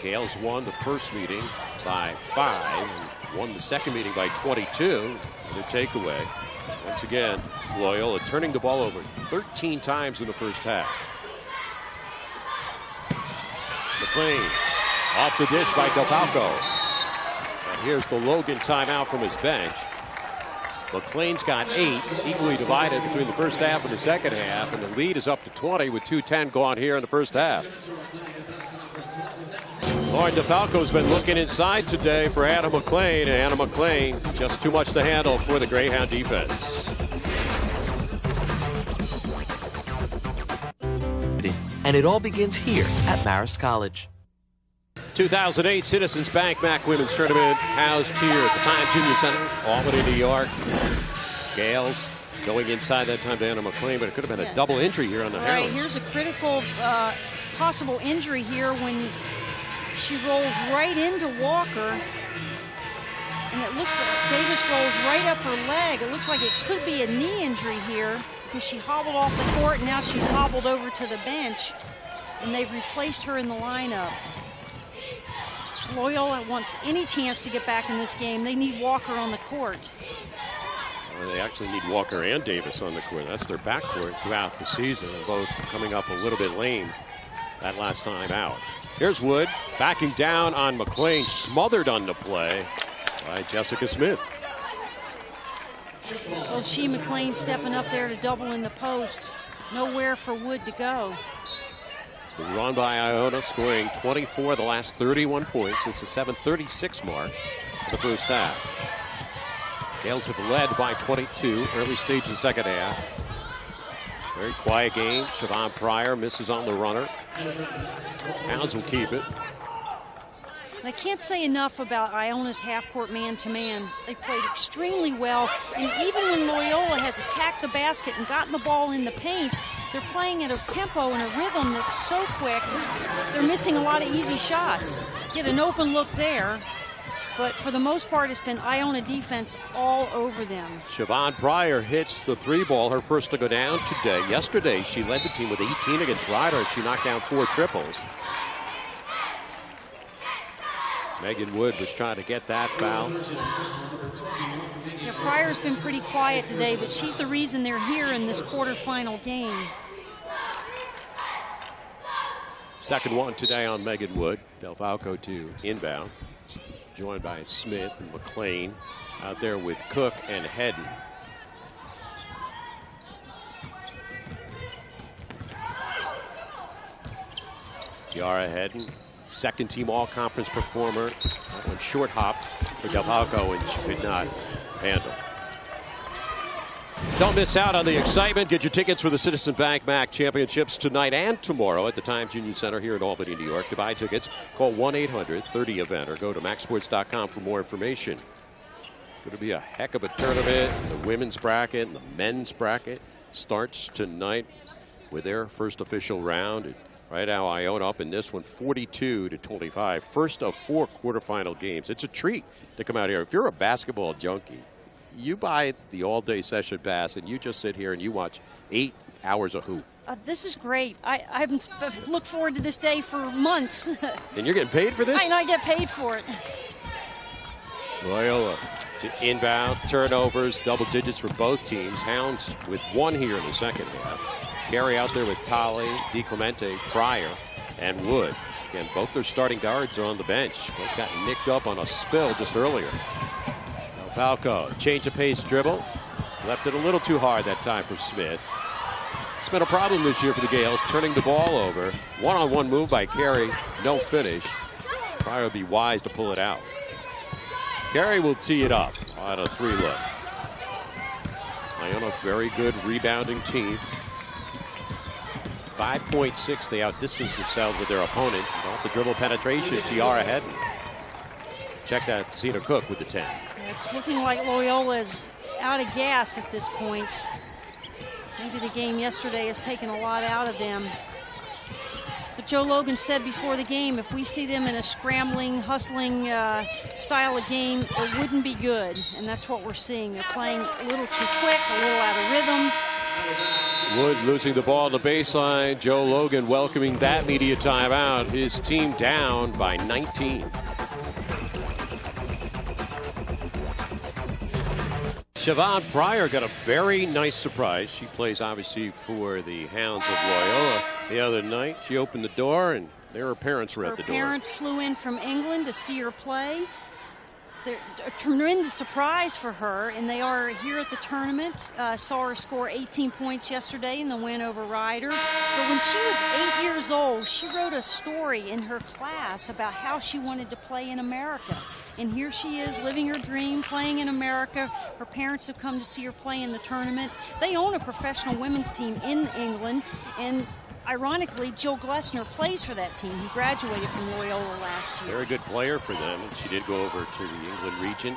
Gales won the first meeting by 5 and won the second meeting by 22. The takeaway. Once again, Loyola turning the ball over 13 times in the first half. McLean off the dish by DeFalco. And here's the Logan timeout from his bench. McLean's got 8, equally divided between the first half and the second half, and the lead is up to 20 with 2:10 gone here in the first half. Lauren DeFalco's been looking inside today for Anna McLean, and Anna McLean just too much to handle for the Greyhound defense. And it all begins here at Marist College. 2008 Citizens Bank MAAC Women's Tournament housed here at the Time Junior Center, Albany, New York. Gales going inside that time to Anna McLean, but it could have been a double injury here on the Right, Hounds. here's a critical possible injury here when she rolls right into Walker, and it looks like Davis rolls right up her leg. It looks like it could be a knee injury here, because she hobbled off the court and now she's hobbled over to the bench, and they've replaced her in the lineup. Loyola wants any chance to get back in this game. They need Walker on the court. Well, they actually need Walker and Davis on the court. That's their backcourt throughout the season, and both coming up a little bit lame that last time out. Here's Wood backing down on McLean, smothered on the play by Jessica Smith. Well, McLean stepping up there to double in the post. Nowhere for Wood to go. The run by Iona, scoring 24 of the last 31 points since the 7:36 mark of the first half. Gales have led by 22, early stage of the second half. Very quiet game. Siobhan Pryor misses on the runner. Hounds will keep it. And I can't say enough about Iona's half-court man-to-man. They played extremely well, and even when Loyola has attacked the basket and gotten the ball in the paint, they're playing at a tempo and a rhythm that's so quick, they're missing a lot of easy shots. Get an open look there, but for the most part, it's been Iona defense all over them. Siobhan Pryor hits the 3 ball, her first to go down today. Yesterday, she led the team with 18 against Ryder. She knocked down 4 triples. Megan Wood was trying to get that foul. Yeah, Pryor's been pretty quiet today, but she's the reason they're here in this quarterfinal game. Second one today on Megan Wood. DeFalco to inbound. Joined by Smith and McLean out there with Cook and Hedden. Kiara Hedden, second team all-conference performer. That one short hopped for DeFalco, and she could not handle. Don't miss out on the excitement. Get your tickets for the Citizen Bank MAAC Championships tonight and tomorrow at the Times Union Center here in Albany, New York. To buy tickets, call 1-800-30-EVENT or go to MAACsports.com for more information. Going to be a heck of a tournament. The women's bracket and the men's bracket starts tonight with their first official round. Right now, Iona up in this one 42-25. First of 4 quarterfinal games. It's a treat to come out here. If you're a basketball junkie, you buy the all-day session pass and you just sit here and you watch 8 hours of hoop. This is great. I've looked forward to this day for months. And you're getting paid for this? And I get paid for it. Loyola to inbound, turnovers, double digits for both teams. Hounds with 1 here in the second half. Carey out there with Talley, DiClemente, Pryor, and Wood. Again, both their starting guards are on the bench. Both got nicked up on a spill just earlier. Now Falco, change of pace dribble. Left it a little too hard that time for Smith. It's been a problem this year for the Gales, turning the ball over. One-on-one move by Carey, no finish. Pryor will be wise to pull it out. Carey will tee it up on a 3-look. Iona, very good rebounding team. 5.6, they outdistance themselves with their opponent. Off the dribble penetration, Tiara ahead. Check that, Cena Cook with the 10. It's looking like Loyola is out of gas at this point. Maybe the game yesterday has taken a lot out of them. But Joe Logan said before the game, if we see them in a scrambling, hustling style of game, it wouldn't be good. And that's what we're seeing. They're playing a little too quick, a little out of rhythm. Wood losing the ball on the baseline. Joe Logan welcoming that media timeout. His team down by 19. Siobhan Pryor got a very nice surprise. She plays obviously for the Hounds of Loyola. The other night she opened the door and there her parents were at the door. Her parents flew in from England to see her play. They're a tremendous surprise for her, and they are here at the tournament. Saw her score 18 points yesterday in the win over Ryder. But when she was 8 years old, she wrote a story in her class about how she wanted to play in America. And here she is living her dream, playing in America. Her parents have come to see her play in the tournament. They own a professional women's team in England, and ironically, Jill Glessner plays for that team. He graduated from Loyola last year. Very good player for them, and she did go over to the England region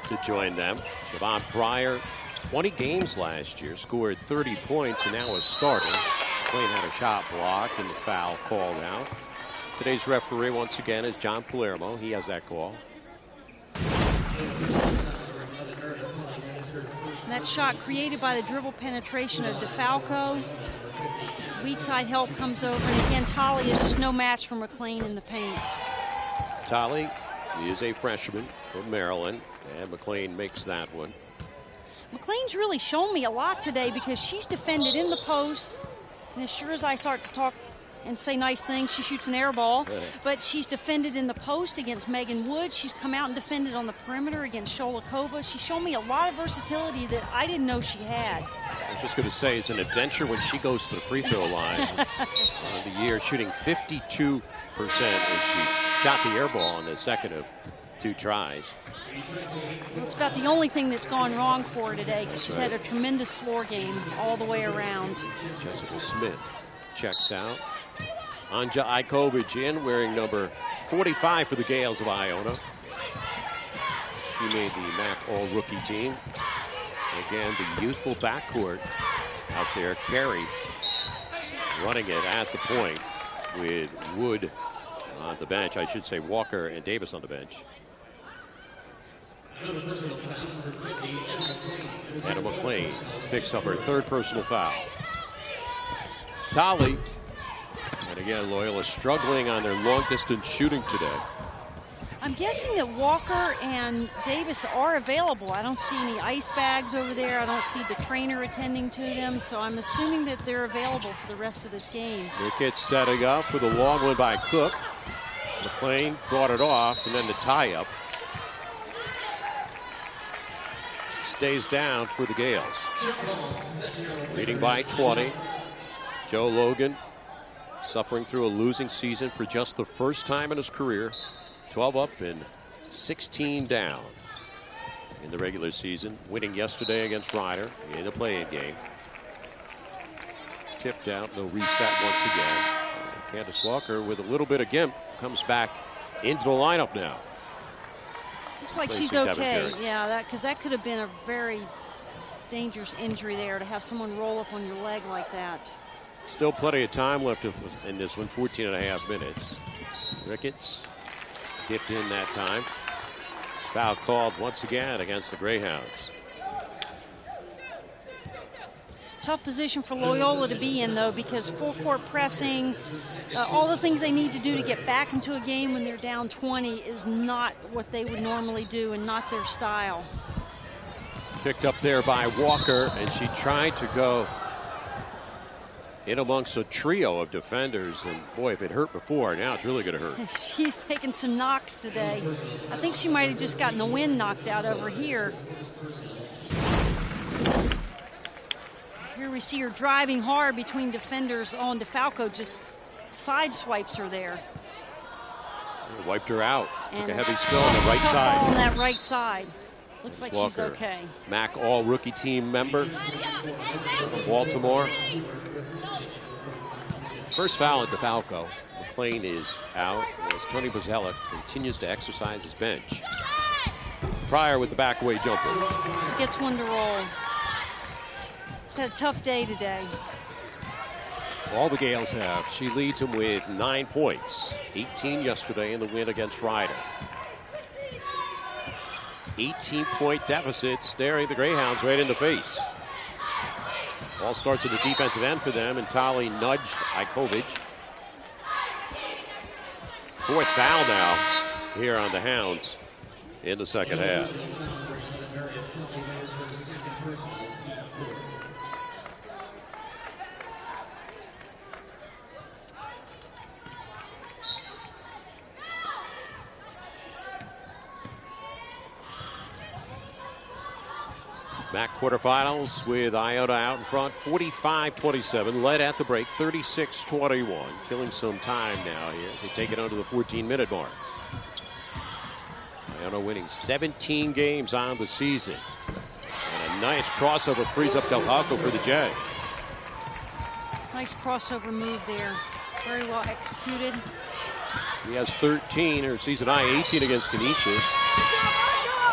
to join them. Siobhan Pryor, 20 games last year, scored 30 points, and now is starting. McLean had a shot blocked and the foul called out. Today's referee, once again, is John Palermo. He has that call. And that shot created by the dribble penetration of DeFalco. Weak side help comes over, and again, Talley is just no match for McLean in the paint. Talley is a freshman from Maryland, and McLean makes that one. McLean's really shown me a lot today because she's defended in the post, and as sure as I start to talk and say nice things, she shoots an air ball. But she's defended in the post against Megan Wood. She's come out and defended on the perimeter against Sholikova. She's shown me a lot of versatility that I didn't know she had. I was just going to say, it's an adventure when she goes to the free throw line. On the year, shooting 52%, and she shot the air ball on the second of 2 tries. Well, it's about the only thing that's gone wrong for her today, because she's had a tremendous floor game all the way around. Jessica Smith checks out. Anja Ikovic in, wearing number 45 for the Gales of Iona. She made the MAAC All-Rookie team. Again, the youthful backcourt out there. Carey running it at the point with Wood on the bench. I should say Walker and Davis on the bench. Anna McLean picks up her 3rd personal foul. Talley. And again, Loyola struggling on their long-distance shooting today. I'm guessing that Walker and Davis are available. I don't see any ice bags over there. I don't see the trainer attending to them. So I'm assuming that they're available for the rest of this game. Ricketts setting up with a long one by Cook. McLean brought it off, and then the tie-up. Stays down for the Gales. Leading by 20. Joe Logan suffering through a losing season for just the first time in his career. 12 up and 16 down in the regular season. Winning yesterday against Ryder in the play-in game. Tipped out, no reset once again. Candace Walker with a little bit of gimp comes back into the lineup now. Looks like she's okay. Yeah, because that could have been a very dangerous injury there, to have someone roll up on your leg like that. Still plenty of time left in this one, 14.5 minutes. Ricketts dipped in that time. Foul called once again against the Greyhounds. Tough position for Loyola to be in, though, because full court pressing, all the things they need to do to get back into a game when they're down 20 is not what they would normally do and not their style. Picked up there by Walker, and she tried to go in amongst a trio of defenders. And boy, if it hurt before, now it's really going to hurt. She's taken some knocks today. I think she might have just gotten the wind knocked out over here. Here we see her driving hard between defenders. On DeFalco just side swipes her there. Wiped her out. And took a heavy spill on the right side. On that right side. Looks like Walker, she's okay. MAAC all-rookie team member from Baltimore. First foul at DeFalco. McLean is out as Tony Bozzella continues to exercise his bench. Pryor with the backaway jumper. She gets one to roll. She's had a tough day today. All the Gales have. She leads them with 9 points. 18 yesterday in the win against Ryder. 18-point deficit staring the Greyhounds right in the face. All starts at the defensive end for them, and Tali nudged Ikovic. Fourth foul now here on the Hounds in the second half. MAAC quarterfinals with Iona out in front, 45-27, led at the break, 36-21. Killing some time now here. They take it under the 14-minute mark. Iona winning 17 games on the season. And a nice crossover frees up DeFalco for the J. Nice crossover move there. Very well executed. He has 13, her season high 18 against Canisius.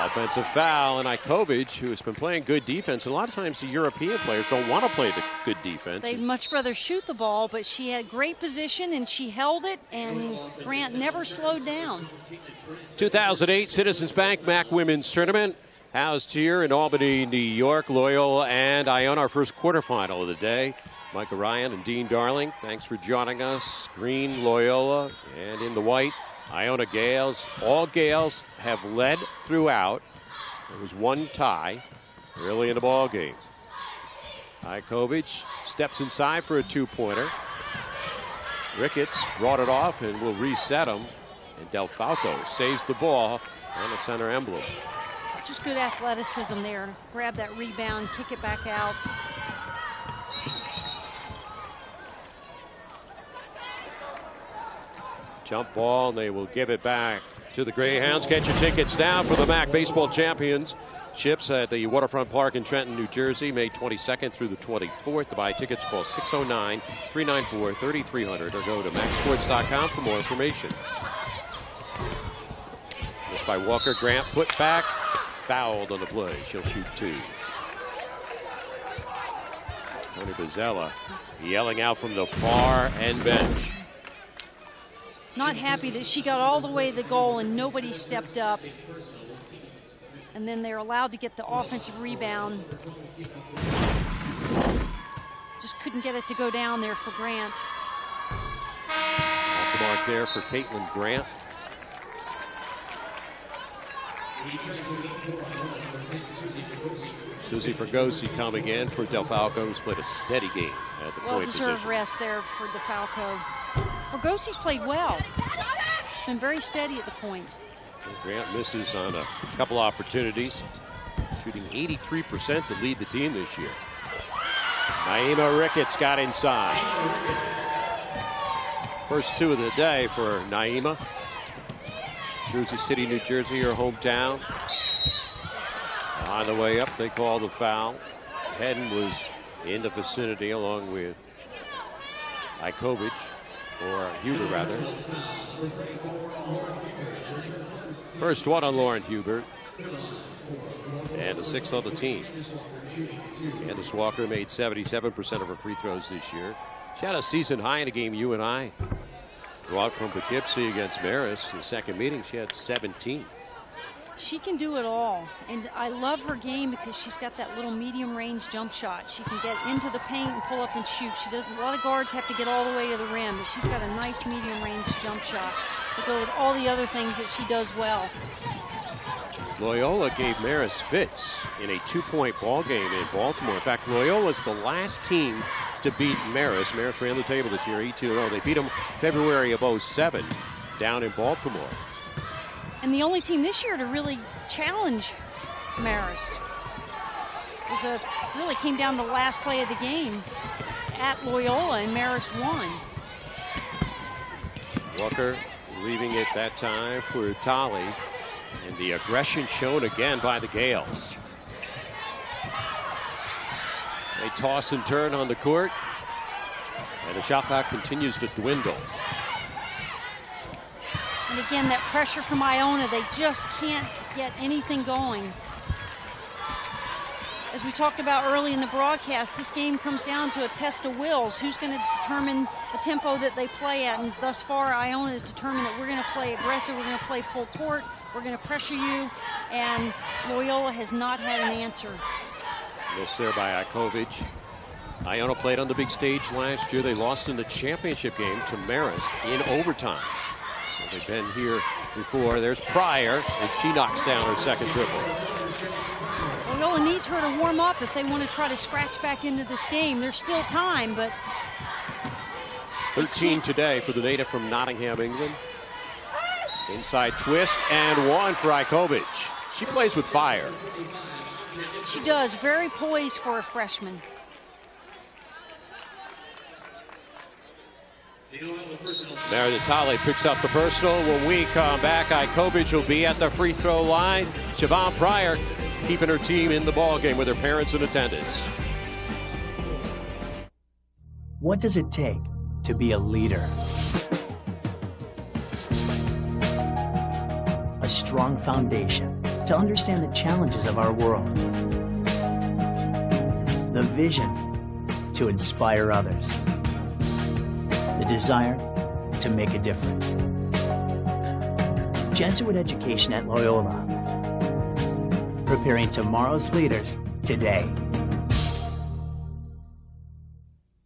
Offensive foul, and Ikovic, who has been playing good defense. And a lot of times the European players don't want to play the good defense. They'd much rather shoot the ball, but she had great position, and she held it, and Grant never slowed down. 2008 Citizens Bank MAAC Women's Tournament. Housed here in Albany, New York. Loyola and Iona, our first quarterfinal of the day. Micah Ryan and Dean Darling, thanks for joining us. Green, Loyola, and in the white, Iona Gales. All Gales have led throughout. There was one tie early in the ball game. Ikovic steps inside for a two-pointer. Ricketts brought it off and will reset him. And DeFalco saves the ball on the center emblem. Just good athleticism there. Grab that rebound, kick it back out. Jump ball, and they will give it back to the Greyhounds. Get your tickets now for the MAAC Baseball Championships at the Waterfront Park in Trenton, New Jersey, May 22nd through the 24th. To buy tickets, call 609-394-3300 or go to MAACsports.com for more information. This by Walker. Grant put back, fouled on the play. She'll shoot two. Tony Bozzella yelling out from the far end bench. Not happy that she got all the way to the goal and nobody stepped up. And then they're allowed to get the offensive rebound. Just couldn't get it to go down there for Grant. Off the mark there for Caitlin Grant. Susie Fregosi coming in for DeFalco, who's played a steady game at the point position. Well-deserved rest there for DeFalco. Fergosi's played well. She's been very steady at the point. Grant misses on a couple opportunities, shooting 83% to lead the team this year. Naima Ricketts got inside. First two of the day for Naima. Jersey City, New Jersey, her hometown. On the way up, they call the foul. Hedden was in the vicinity along with Ikovic, or Huber rather. First one on Lauren Hubert. And a sixth on the team. Candace Walker made 77% of her free throws this year. She had a season high in a game you and I brought from Poughkeepsie against Marist. In the second meeting, she had 17. She can do it all, and I love her game because she's got that little medium range jump shot. She can get into the paint and pull up and shoot. She doesn't. A lot of guards have to get all the way to the rim, but she's got a nice medium range jump shot to go with all the other things that she does well. Loyola gave Marist fits in a 2-point ball game in Baltimore. In fact, Loyola's the last team to beat Marist. Marist ran the table this year, 18-0. They beat them February of 07 down in Baltimore. And the only team this year to really challenge Marist. Really came down to the last play of the game at Loyola, and Marist won. Walker leaving it that time for Tolly. And the aggression shown again by the Gales. They toss and turn on the court. And the shot clock continues to dwindle. And again, that pressure from Iona, they just can't get anything going. As we talked about early in the broadcast, this game comes down to a test of wills. Who's going to determine the tempo that they play at? And thus far, Iona has determined that we're going to play aggressive, we're going to play full court, we're going to pressure you, and Loyola has not had an answer. Missed there by Ikovic. Iona played on the big stage last year. They lost in the championship game to Marist in overtime. So they've been here before. There's Pryor, and she knocks down her second triple. Loyola needs her to warm up if they want to try to scratch back into this game. There's still time, but 13 today for the native from Nottingham, England. Inside twist and one for Ikovic. She plays with fire. She does. Very poised for a freshman. Meredith Tolly picks up the personal. When we come back, Ikovic will be at the free throw line. Siobhan Pryor keeping her team in the ball game with her parents in attendance. What does it take to be a leader? A strong foundation to understand the challenges of our world. The vision to inspire others. The desire to make a difference. Jesuit education at Loyola. Preparing tomorrow's leaders today.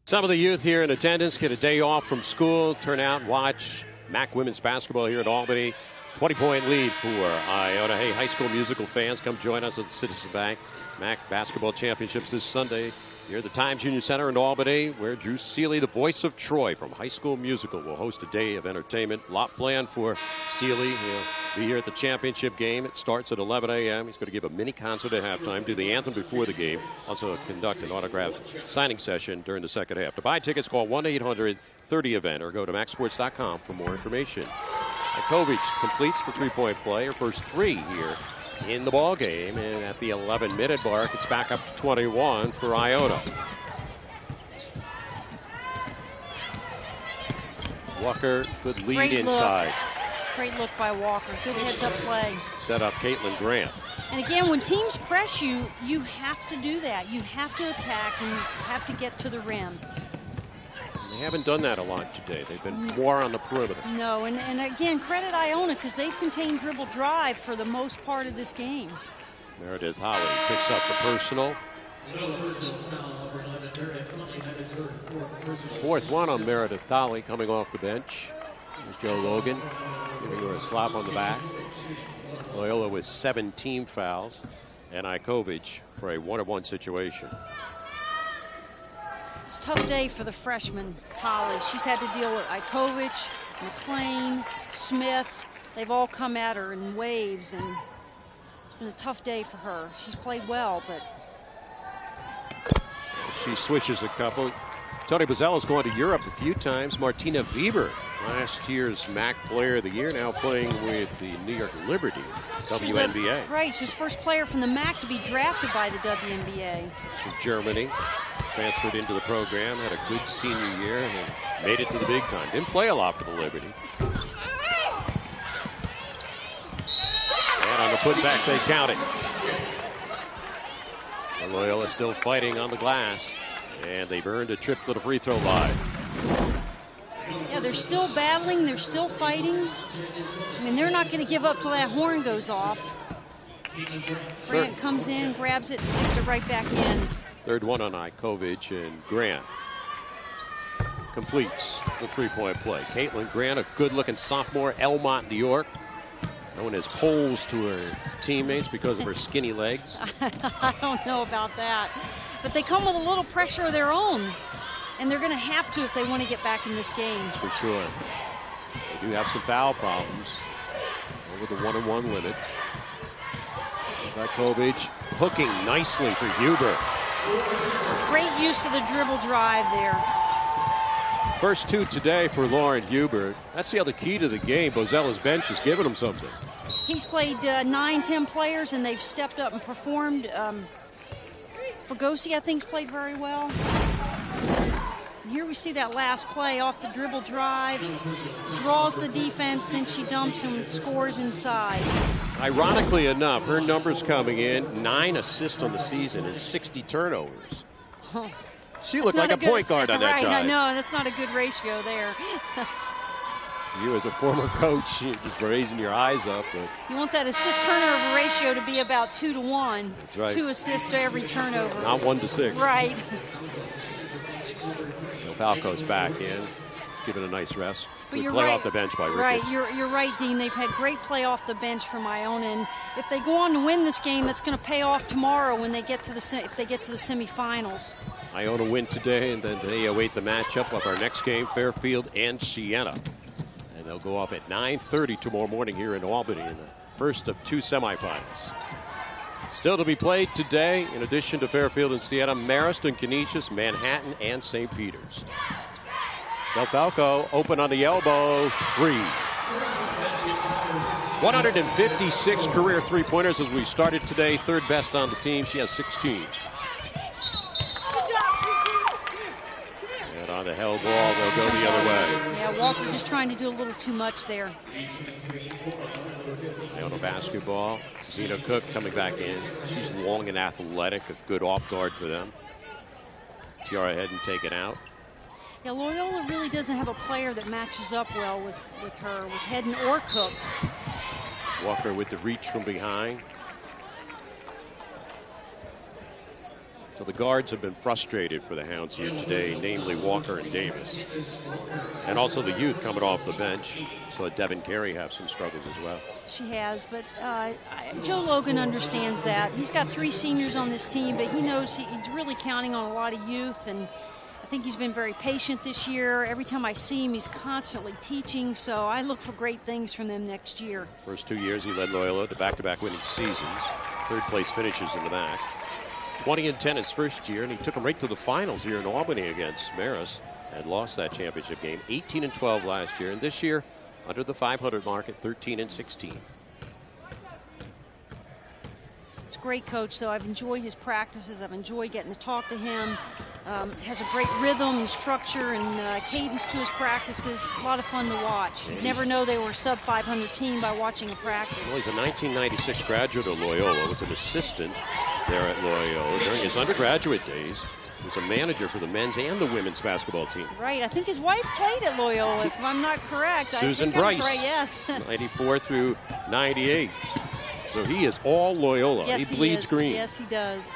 Some of the youth here in attendance get a day off from school, turn out and watch MAAC women's basketball here at Albany. 20-point lead for Iona. Hey, High School Musical fans, come join us at the Citizens Bank MAAC basketball championships this Sunday here at the Times Union Center in Albany, where Drew Seeley, the voice of Troy from High School Musical, will host a day of entertainment. A lot planned for Seeley. He'll be here at the championship game. It starts at 11 a.m. He's going to give a mini concert at halftime, do the anthem before the game, also conduct an autograph signing session during the second half. To buy tickets, call 1-800-30-EVENT or go to MAACsports.com for more information. Ikovic completes the three-point play, her first three here in the ball game, and at the 11-minute mark, it's back up to 21 for Iona. Walker, good lead Great inside. Look. Great look by Walker. Good heads-up play. Set up Caitlin Grant. And again, when teams press you, you have to do that. You have to attack and you have to get to the rim. They haven't done that a lot today. They've been more on the perimeter. No, and again, credit Iona because they've contained dribble drive for the most part of this game. Meredith Holly picks up the personal. Fourth one on Meredith Holly coming off the bench. Here's Joe Logan giving her a slap on the back. Loyola with 17 fouls, and Ikovic for a 1-on-1 situation. It's a tough day for the freshman, Tolly. She's had to deal with Ikovic, McLean, Smith. They've all come at her in waves, and it's been a tough day for her. She's played well, but she switches a couple. Tony Bozzella's going to Europe a few times. Martina Weber, last year's MAAC Player of the Year, now playing with the New York Liberty, WNBA. Right, she was first player from the MAAC to be drafted by the WNBA. From Germany, transferred into the program, had a good senior year, and made it to the big time. Didn't play a lot for the Liberty. And on the putback, they count it. Loyola still fighting on the glass, and they've earned a trip to the free throw line. they're still battling. They're still fighting. I mean, they're not going to give up till that horn goes off. Grant comes in, grabs it, sticks it right back in. Third one on Ikovic, and Grant completes the three-point play. Caitlin Grant, a good-looking sophomore, Elmont, New York, known as poles to her teammates because of her skinny legs. I don't know about that. But they come with a little pressure of their own, and they're going to have to if they want to get back in this game. For sure. They do have some foul problems over the 1-on-1 limit. Ikovic hooking nicely for Huber. Great use of the dribble drive there. First two today for Lauren Huber. That's the other key to the game. Bozella's bench is giving him something. He's played 9-10 players, and they've stepped up and performed. Fugosi, I think, has played very well. Here we see that last play off the dribble drive. Draws the defense, then she dumps and scores inside. Ironically enough, her numbers coming in, 9 assists on the season and 60 turnovers. Oh. She looked like a point guard on that right, drive. I know, that's not a good ratio there. You as a former coach, you're just raising your eyes up. But you want that assist turnover ratio to be about 2 to 1. That's right. 2 assists to every turnover. Not 1 to 6. Right. So Falco's back in. He's given a nice rest. But Good you're play right. off the bench by Ricketts. Right, you're right, Dean. They've had great play off the bench from Iona, and if they go on to win this game, that's going to pay off tomorrow when they get to the semifinals. Iona win today, and then they await the matchup of our next game, Fairfield and Siena. And they'll go off at 9:30 tomorrow morning here in Albany in the first of 2 semifinals. Still to be played today, in addition to Fairfield and Siena, Marist and Canisius, Manhattan, and St. Peter's. Del Falco open on the elbow, 3. 156 career three-pointers as we started today, third best on the team. She has 16. And on the held ball, they'll go the other way. Yeah, Walker just trying to do a little too much there. Iona basketball. Zena Cook coming back in. She's long and athletic, a good off guard for them. Tiara Hedden taken out. Yeah, Loyola really doesn't have a player that matches up well with her, with Hedden or Cook. Walker with the reach from behind. So the guards have been frustrated for the Hounds here today, namely Walker and Davis. And also the youth coming off the bench. So Devin Carey have some struggles as well. She has, but Joe Logan understands that. He's got 3 seniors on this team, but he knows he's really counting on a lot of youth, and I think he's been very patient this year. Every time I see him, he's constantly teaching, so I look for great things from them next year. First 2 years, he led Loyola to back-to-back winning seasons. Third-place finishes in the MAAC. 20-10 his first year, and he took them right to the finals here in Albany against Marist and lost that championship game. 18-12 last year, and this year, under the 500 mark at 13-16. He's a great coach, though. I've enjoyed his practices. I've enjoyed getting to talk to him. Has a great rhythm and structure and cadence to his practices. A lot of fun to watch. You never know they were a sub-500 team by watching a practice. Well, he's a 1996 graduate of Loyola. Was an assistant there at Loyola. During his undergraduate days, he was a manager for the men's and the women's basketball team. Right. I think his wife played at Loyola, if I'm not correct. Susan Bryce. Right, yes. 94 through 98. So he is all Loyola. Yes, he bleeds green. Yes, he does.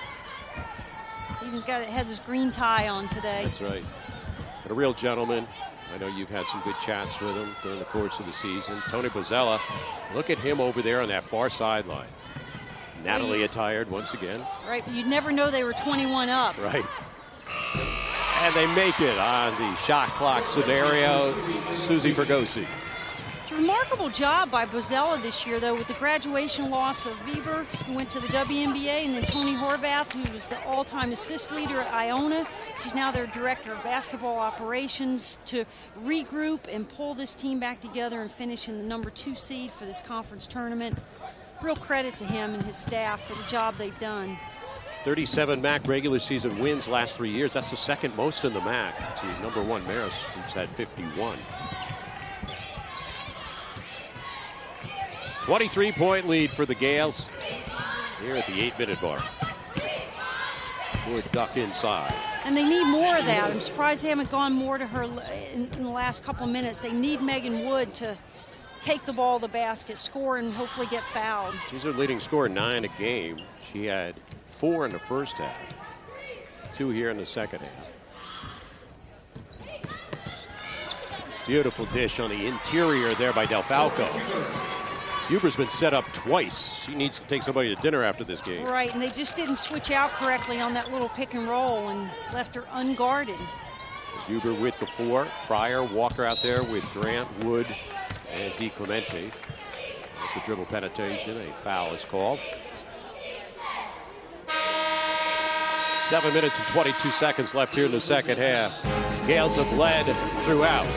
He even has his green tie on today. That's right. But a real gentleman. I know you've had some good chats with him during the course of the season. Tony Bozzella, look at him over there on that far sideline. Natalie attired once again. Right, but you'd never know they were 21 up. Right. And they make it on the shot clock scenario. Susie Fergosi. It's a remarkable job by Bozzella this year, though, with the graduation loss of Bieber, who went to the WNBA, and then Tony Horvath, who was the all-time assist leader at Iona. She's now their director of basketball operations, to regroup and pull this team back together and finish in the number 2 seed for this conference tournament. Real credit to him and his staff for the job they've done. 37 MAAC regular season wins last 3 years. That's the second most in the MAAC. To number 1 Marist, who's had 51. 23-point lead for the Gales here at the 8-minute mark. Wood duck inside. And they need more of that. I'm surprised they haven't gone more to her in the last couple of minutes. They need Megan Wood to take the ball to the basket, score, and hopefully get fouled. She's her leading scorer, 9 a game. She had 4 in the first half, 2 here in the second half. Beautiful dish on the interior there by Del Falco. Huber's been set up twice. She needs to take somebody to dinner after this game. Right, and they just didn't switch out correctly on that little pick and roll and left her unguarded. Huber with the 4. Pryor, Walker out there with Grant, Wood, and DiClemente. With the dribble penetration, a foul is called. 7 minutes and 22 seconds left here in the second half. Gales have led throughout.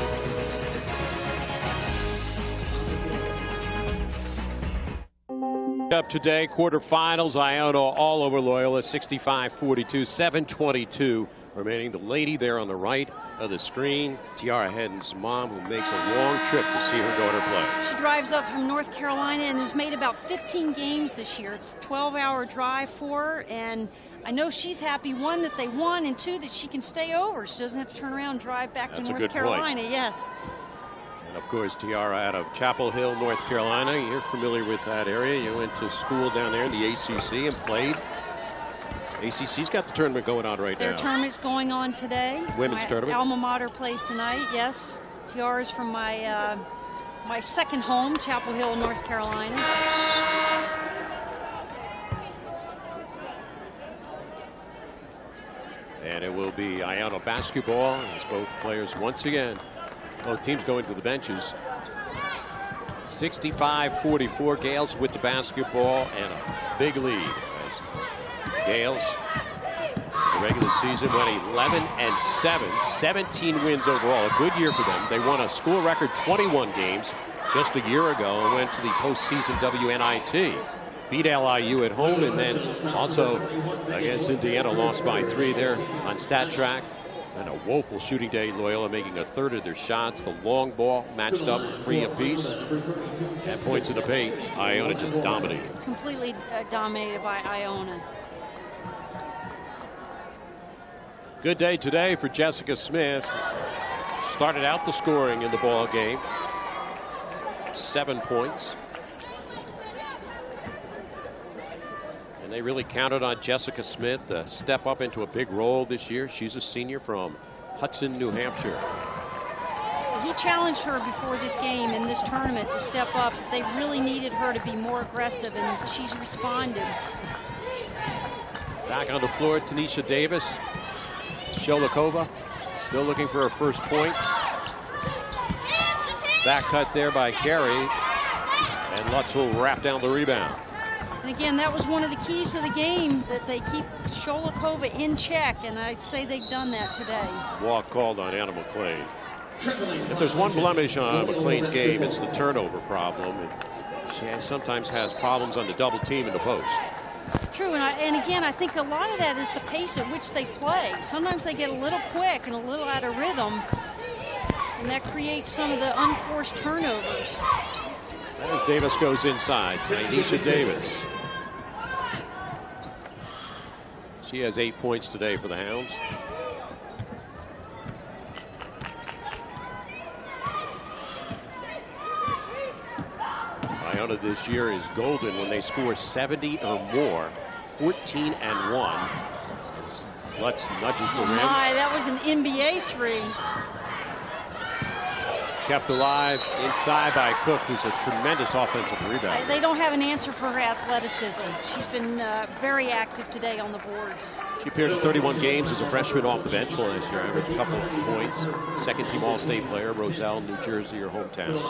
Up today, quarterfinals, Iona all over Loyola, 65-42, 7:22 remaining. The lady there on the right of the screen, Tiara Hedden's mom, who makes a long trip to see her daughter play. She drives up from North Carolina and has made about 15 games this year. It's a 12-hour drive for her, and I know she's happy, 1, that they won, and 2, that she can stay over. She doesn't have to turn around and drive back to North Carolina. Yes. And of course, Tiara out of Chapel Hill, North Carolina. You're familiar with that area. You went to school down there in the ACC and played. ACC's got the tournament going on right now. Their tournament's going on today. Women's tournament. Alma mater plays tonight, yes. Tiara's from my my second home, Chapel Hill, North Carolina. And it will be Iona basketball as both players once again, both teams going to the benches. 65-44, Gales with the basketball and a big lead. As Gales, the regular season, went 11-7, 17 wins overall. A good year for them. They won a school record 21 games just a year ago and went to the postseason WNIT. Beat LIU at home, and then also against Indiana, lost by 3 there on StatTrack. And a woeful shooting day. Loyola making a third of their shots. The long ball matched up 3 apiece. And points in the paint. Iona just dominated. Completely dominated by Iona. Good day today for Jessica Smith. Started out the scoring in the ball game. 7 points. They really counted on Jessica Smith to step up into a big role this year. She's a senior from Hudson, New Hampshire. He challenged her before this game in this tournament to step up. They really needed her to be more aggressive, and she's responded. Back on the floor, Tanisha Davis. Sholikova still looking for her first points. Back cut there by Gary. And Lutz will wrap down the rebound. And again, that was one of the keys to the game, that they keep Sholikova in check, and I'd say they've done that today. Walk called on Anna McLean. If there's one blemish on McLean's game, it's the turnover problem. And she sometimes has problems on the double team in the post. True, and again, I think a lot of that is the pace at which they play. Sometimes they get a little quick and a little out of rhythm, and that creates some of the unforced turnovers. As Davis goes inside, Tanisha Davis. She has 8 points today for the Hounds. Iona this year is golden when they score 70 or more, 14-1. Lutz nudges the rim. My, that was an NBA 3. Kept alive inside by Cook, who's a tremendous offensive rebounder. They don't have an answer for her athleticism. She's been very active today on the boards. She appeared in 31 games as a freshman off the bench last year, averaged a couple of points. Second-team All-State player, Roselle, New Jersey, her hometown.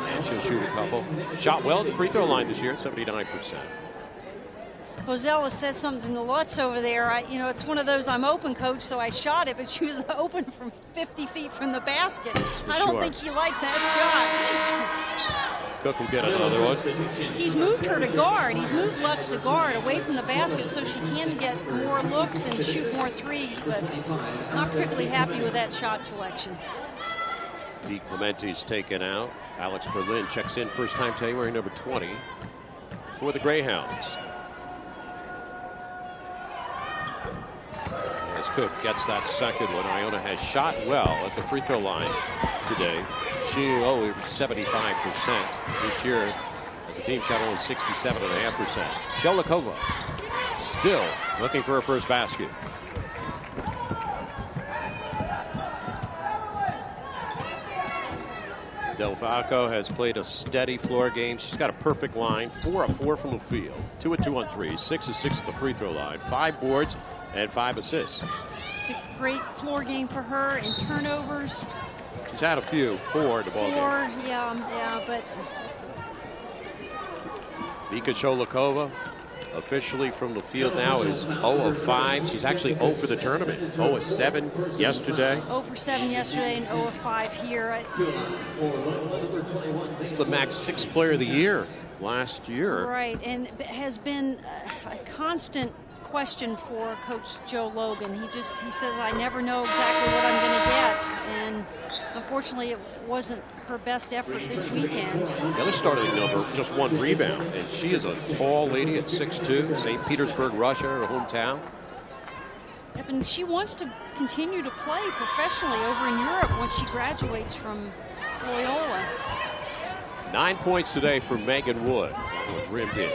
And she'll shoot a couple. Shot well at the free throw line this year at 79%. Bozella says something to Lutz over there. You know, it's one of those, I'm open, coach, so I shot it, but she was open from 50 feet from the basket. I don't think he liked that shot. Cook will get another one. He's moved her to guard. He's moved Lutz to guard away from the basket so she can get more looks and shoot more threes, but not particularly happy with that shot selection. DiClemente's taken out. Alex Berlin checks in first time today, wearing number 20 for the Greyhounds. As Cook gets that second one. Iona has shot well at the free throw line today, shooting over 75%. This year, the team shot only 67.5%. Sholikova still looking for her first basket. Del Falco has played a steady floor game. She's got a perfect line, 4 of 4 from the field, 2 of 2 on threes, 6 of 6 at the free throw line, 5 boards and 5 assists. It's a great floor game for her in turnovers. She's had a few, 4 in the ball game. Yeah, but Vika Sholikova officially from the field now is 0 of 5. She's actually 0 for the tournament. 0 of 7 yesterday. 0 for 7 yesterday and 0 of 5 here. It's the MAAC 6th player of the year last year. Right, and has been a constant question for Coach Joe Logan. He says, I never know exactly what I'm going to get. And unfortunately, it wasn't her best effort this weekend. The other starting number, just 1 rebound. And she is a tall lady at 6'2", St. Petersburg, Russia, her hometown. Yep, and she wants to continue to play professionally over in Europe once she graduates from Loyola. 9 points today for Megan Wood. Rimmed in.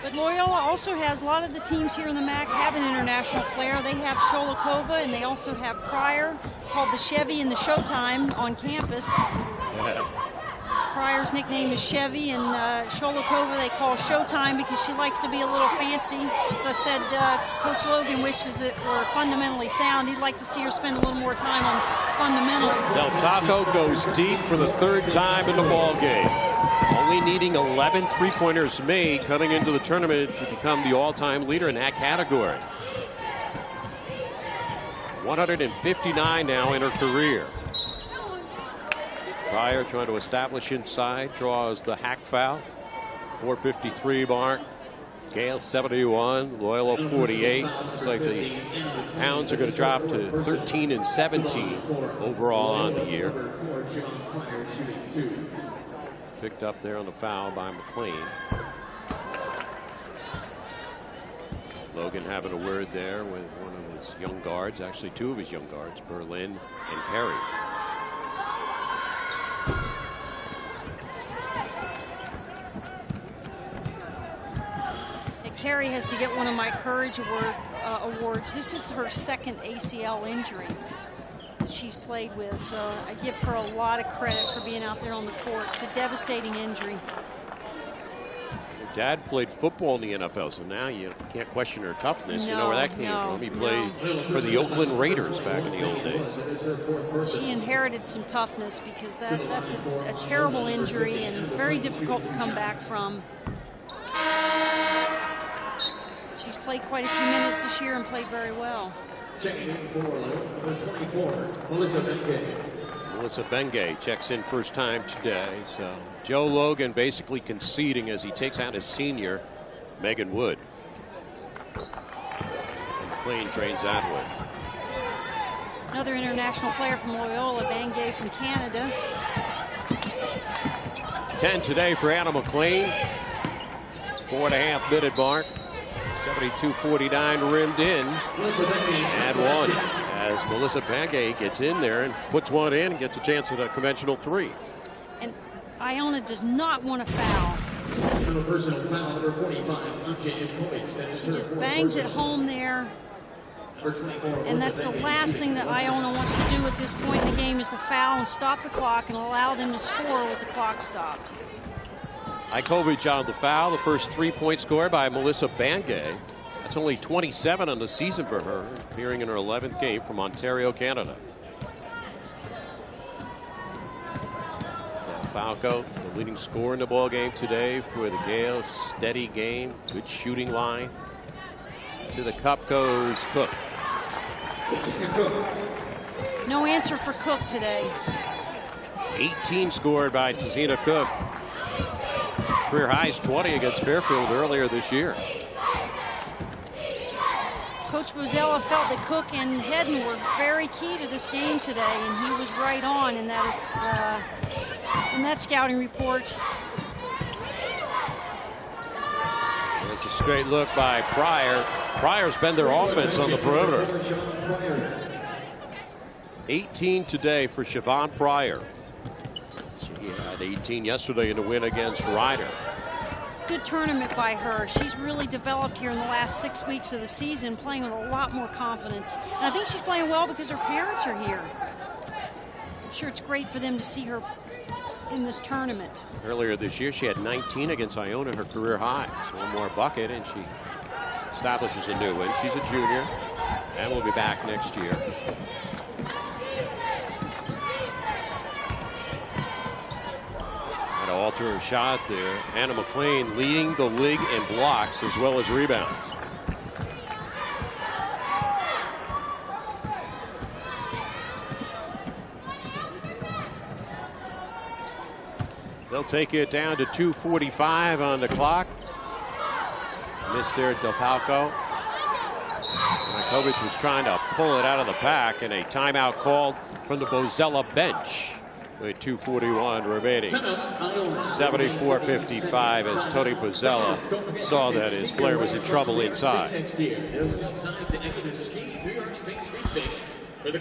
But Loyola also has a lot of the teams here in the MAAC have an international flair. They have Sholikova and they also have Pryor, called the Chevy and the Showtime on campus. Pryor's nickname is Chevy, and Sholikova they call Showtime because she likes to be a little fancy. As I said, Coach Logan wishes that we're fundamentally sound. He'd like to see her spend a little more time on fundamentals. Del Taco goes deep for the 3rd time in the ball game. Only needing 11 three-pointers made coming into the tournament to become the all-time leader in that category. 159 now in her career. Pryor trying to establish inside, draws the hack foul. 4:53 mark. Gale 71, Loyola 48. Looks like the Hounds are going to drop to 13 and 17 overall on the year. Picked up there on the foul by McLean. Logan having a word there with one of his young guards, actually 2 of his young guards, Berlin and Perry. Carrie has to get one of my Courage awards. This is her 2nd ACL injury that she's played with, so I give her a lot of credit for being out there on the court. It's a devastating injury. Her dad played football in the NFL, so now you can't question her toughness. You know where that came from. He played for the Oakland Raiders back in the old days. She inherited some toughness because that's a terrible injury and very difficult to come back from. She's played quite a few minutes this year and played very well. Melissa Bengay checks in first time today. So Joe Logan basically conceding as he takes out his senior, Megan Wood. And McLean trains Atwood. Another international player from Loyola, Bengay from Canada. 10 today for Anna McLean. 4.5 minute mark. 72-49 rimmed in. And 1 as Melissa Bengay gets in there and puts one in and gets a chance at a conventional 3. And Iona does not want to foul. She just bangs it home there. And that's the last thing that Iona wants to do at this point in the game, is to foul and stop the clock and allow them to score with the clock stopped. Ikovic on the foul. The first 3-point score by Melissa Bengay. That's only 27 on the season for her, appearing in her 11th game from Ontario, Canada. Falco, the leading scorer in the ball game today for the Gales. Steady game, good shooting line. To the cup goes Cook. No answer for Cook today. 18 scored by Tazina Cook. Career highs 20 against Fairfield earlier this year. Coach Bozzella felt that Cook and Hedden were very key to this game today, and he was right on in that scouting report. It's a straight look by Pryor. Pryor's been their offense on the perimeter. 18 today for Siobhan Pryor. She had 18 yesterday in the win against Ryder. Good tournament by her. She's really developed here in the last 6 weeks of the season, playing with a lot more confidence. And I think she's playing well because her parents are here. I'm sure it's great for them to see her in this tournament. Earlier this year, she had 19 against Iona, her career high. So one more bucket, and she establishes a new one. She's a junior, and will be back next year. Had to alter her shot there. Anna McLean leading the league in blocks as well as rebounds. They'll take it down to 2:45 on the clock. Miss there, Delfalco. Kovic was trying to pull it out of the pack, and a timeout called from the Bozella bench with 2:41 remaining. 74-55 as Tony Bozella saw that his player was in trouble inside. Well,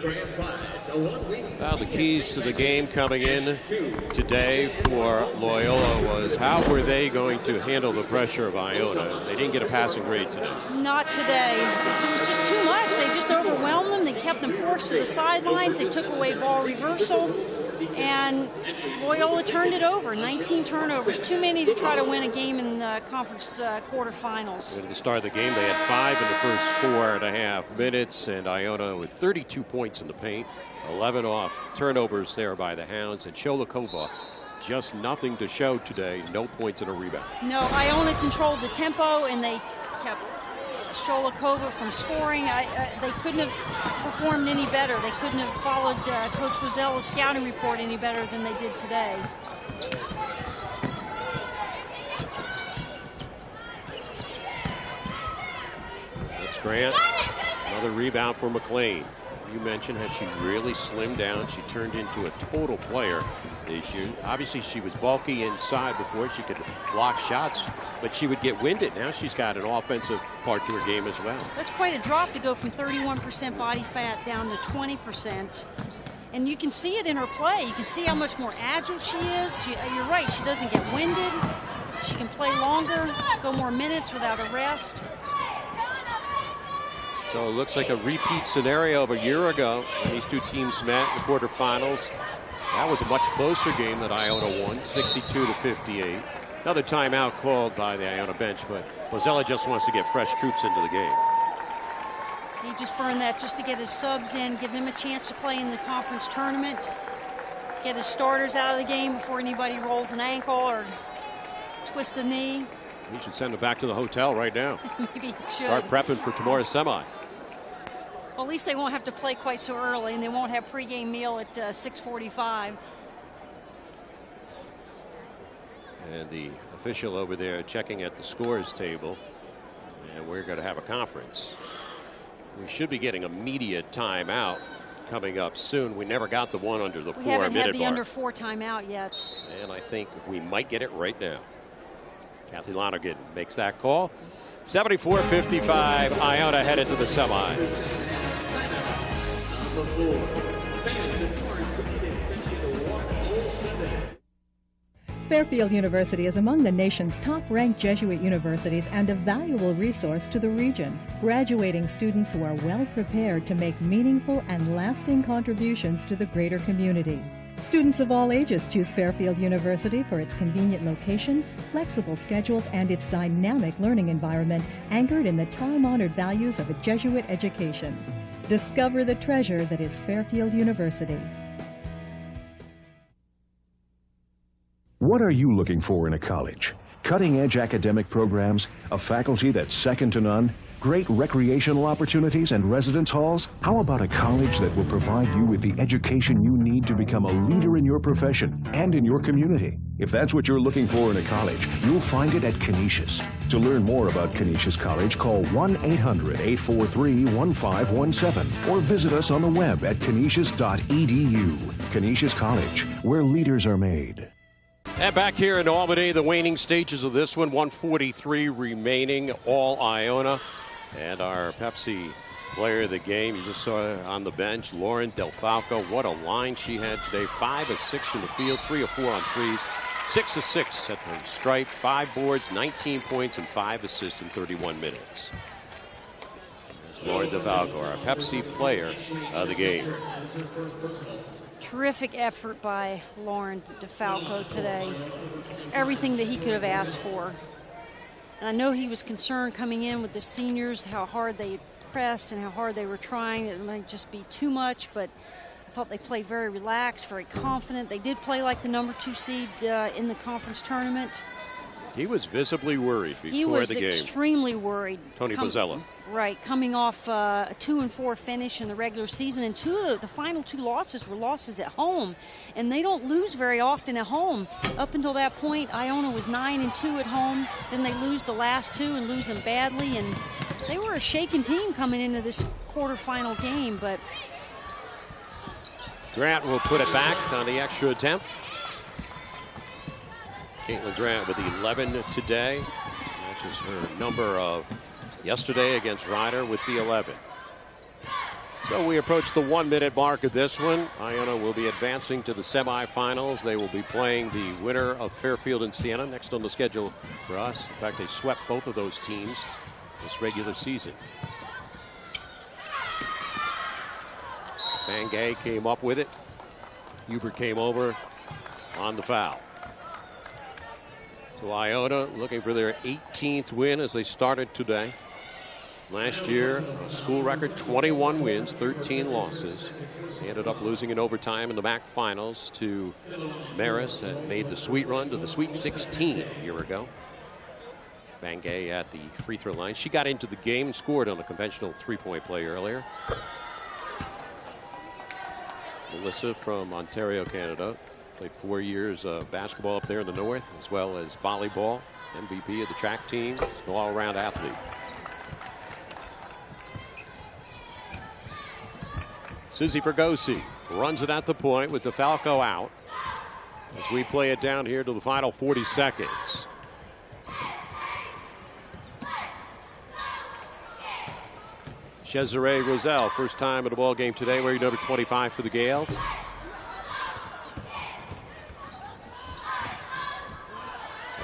the keys to the game coming in today for Loyola was how were they going to handle the pressure of Iona. They didn't get a passing grade today. Not today. It was just too much. They just overwhelmed them. They kept them forced to the sidelines. They took away ball reversal. And Loyola turned it over. 19 turnovers. Too many to try to win a game in the conference quarterfinals. At the start of the game, they had 5 in the first 4.5 minutes. And Iona with 32 points in the paint. 11 off turnovers there by the Hounds. And Cholikova, just nothing to show today. No points in a rebound. No, Iona controlled the tempo, and they kept Cholikova from scoring. They couldn't have performed any better. They couldn't have followed Coach Bozella's scouting report any better than they did today. That's Grant. Another rebound for McLean. You mentioned how she really slimmed down. She turned into a total player this year. Obviously, she was bulky inside before. She could block shots, but she would get winded. Now she's got an offensive part to her game as well. That's quite a drop to go from 31% body fat down to 20%. And you can see it in her play. You can see how much more agile she is. You're right, she doesn't get winded. She can play longer, go more minutes without a rest. So it looks like a repeat scenario of a year ago when these two teams met in the quarterfinals. That was a much closer game that Iona won, 62-58. Another timeout called by the Iona bench, but Bozella just wants to get fresh troops into the game. He just burned that just to get his subs in, give them a chance to play in the conference tournament, get his starters out of the game before anybody rolls an ankle or twists a knee. He should send them back to the hotel right now. Maybe he should. Start prepping for tomorrow's semi. Well, at least they won't have to play quite so early, and they won't have pregame meal at 6:45. And the official over there checking at the scores table. And we're going to have a conference. We should be getting a media timeout coming up soon. We never got the one under the 4-minute mark. We haven't had the under 4 timeout yet. And I think we might get it right now. Kathy Lonergan makes that call. 74-55, Iona headed to the semis. Fairfield University is among the nation's top-ranked Jesuit universities and a valuable resource to the region, graduating students who are well prepared to make meaningful and lasting contributions to the greater community. Students of all ages choose Fairfield University for its convenient location, flexible schedules, and its dynamic learning environment anchored in the time-honored values of a Jesuit education. Discover the treasure that is Fairfield University. What are you looking for in a college? Cutting-edge academic programs, a faculty that's second to none, great recreational opportunities and residence halls? How about a college that will provide you with the education you need to become a leader in your profession and in your community? If that's what you're looking for in a college, you'll find it at Canisius. To learn more about Canisius College, call 1-800-843-1517 or visit us on the web at canisius.edu. Canisius College, where leaders are made. And back here in Albany, the waning stages of this one, 1:43 remaining, all Iona. And our Pepsi player of the game, you just saw her on the bench, Lauren DelFalco. What a line she had today. 5 of 6 in the field, 3 of 4 on threes, 6 of 6 at the stripe, 5 boards, 19 points, and 5 assists in 31 minutes. There's Lauren DelFalco, our Pepsi player of the game. Terrific effort by Lauren DelFalco today. Everything that he could have asked for. And I know he was concerned coming in with the seniors, how hard they pressed and how hard they were trying. It might just be too much, but I thought they played very relaxed, very confident. They did play like the #2 seed in the conference tournament. He was visibly worried before the game. He was extremely worried. Tony Bozzella. Right, coming off a 2-4 finish in the regular season, and the final 2 losses were losses at home, and they don't lose very often at home. Up until that point, Iona was 9-2 at home. Then they lose the last 2 and lose them badly, and they were a shaken team coming into this quarterfinal game. But Grant will put it back on the extra attempt. Caitlin Grant with 11 today. Matches her number of yesterday against Ryder with the 11. So we approach the 1-minute mark of this one. Iona will be advancing to the semifinals. They will be playing the winner of Fairfield and Siena next on the schedule for us. In fact, they swept both of those teams this regular season. Bangay came up with it. Hubert came over on the foul. So Iona looking for their 18th win as they started today. Last year, school record 21 wins, 13 losses. They ended up losing in overtime in the MAAC finals to Marist, that made the sweet run to the Sweet 16 a year ago. Bangay at the free throw line. She got into the game and scored on a conventional 3-point play earlier. Melissa from Ontario, Canada. Played 4 years of basketball up there in the north, as well as volleyball. MVP of the track team. An all-around athlete. Susie Fergosi runs it at the point with DelFalco out as we play it down here to the final 40 seconds. Cesare Roselle, first time at a ball game today, wearing number 25 for the Gales.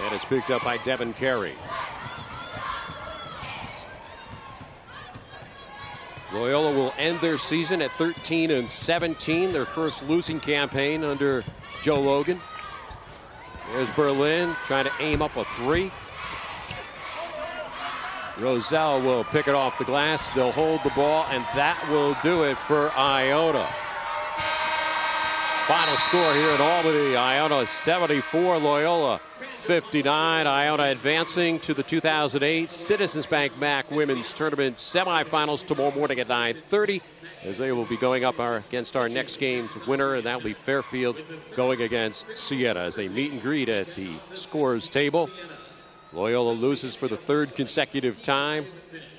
And it's picked up by Devin Carey. Loyola will end their season at 13-17, their first losing campaign under Joe Logan. There's Berlin trying to aim up a 3. Roselle will pick it off the glass. They'll hold the ball, and that will do it for Iona. Final score here in Albany, Iona 74, Loyola 59. Iona advancing to the 2008 Citizens Bank MAAC Women's Tournament semifinals tomorrow morning at 9:30, as they will be going up against our next game winner, and that will be Fairfield going against Siena as they meet and greet at the scorers table. Loyola loses for the 3rd consecutive time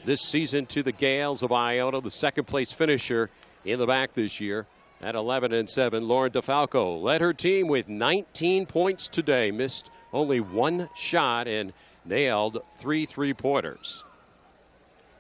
this season to the Gales of Iona, the 2nd place finisher in the MAAC this year. At 11-7, Lauren DelFalco led her team with 19 points today, missed only 1 shot and nailed 3 3-pointers.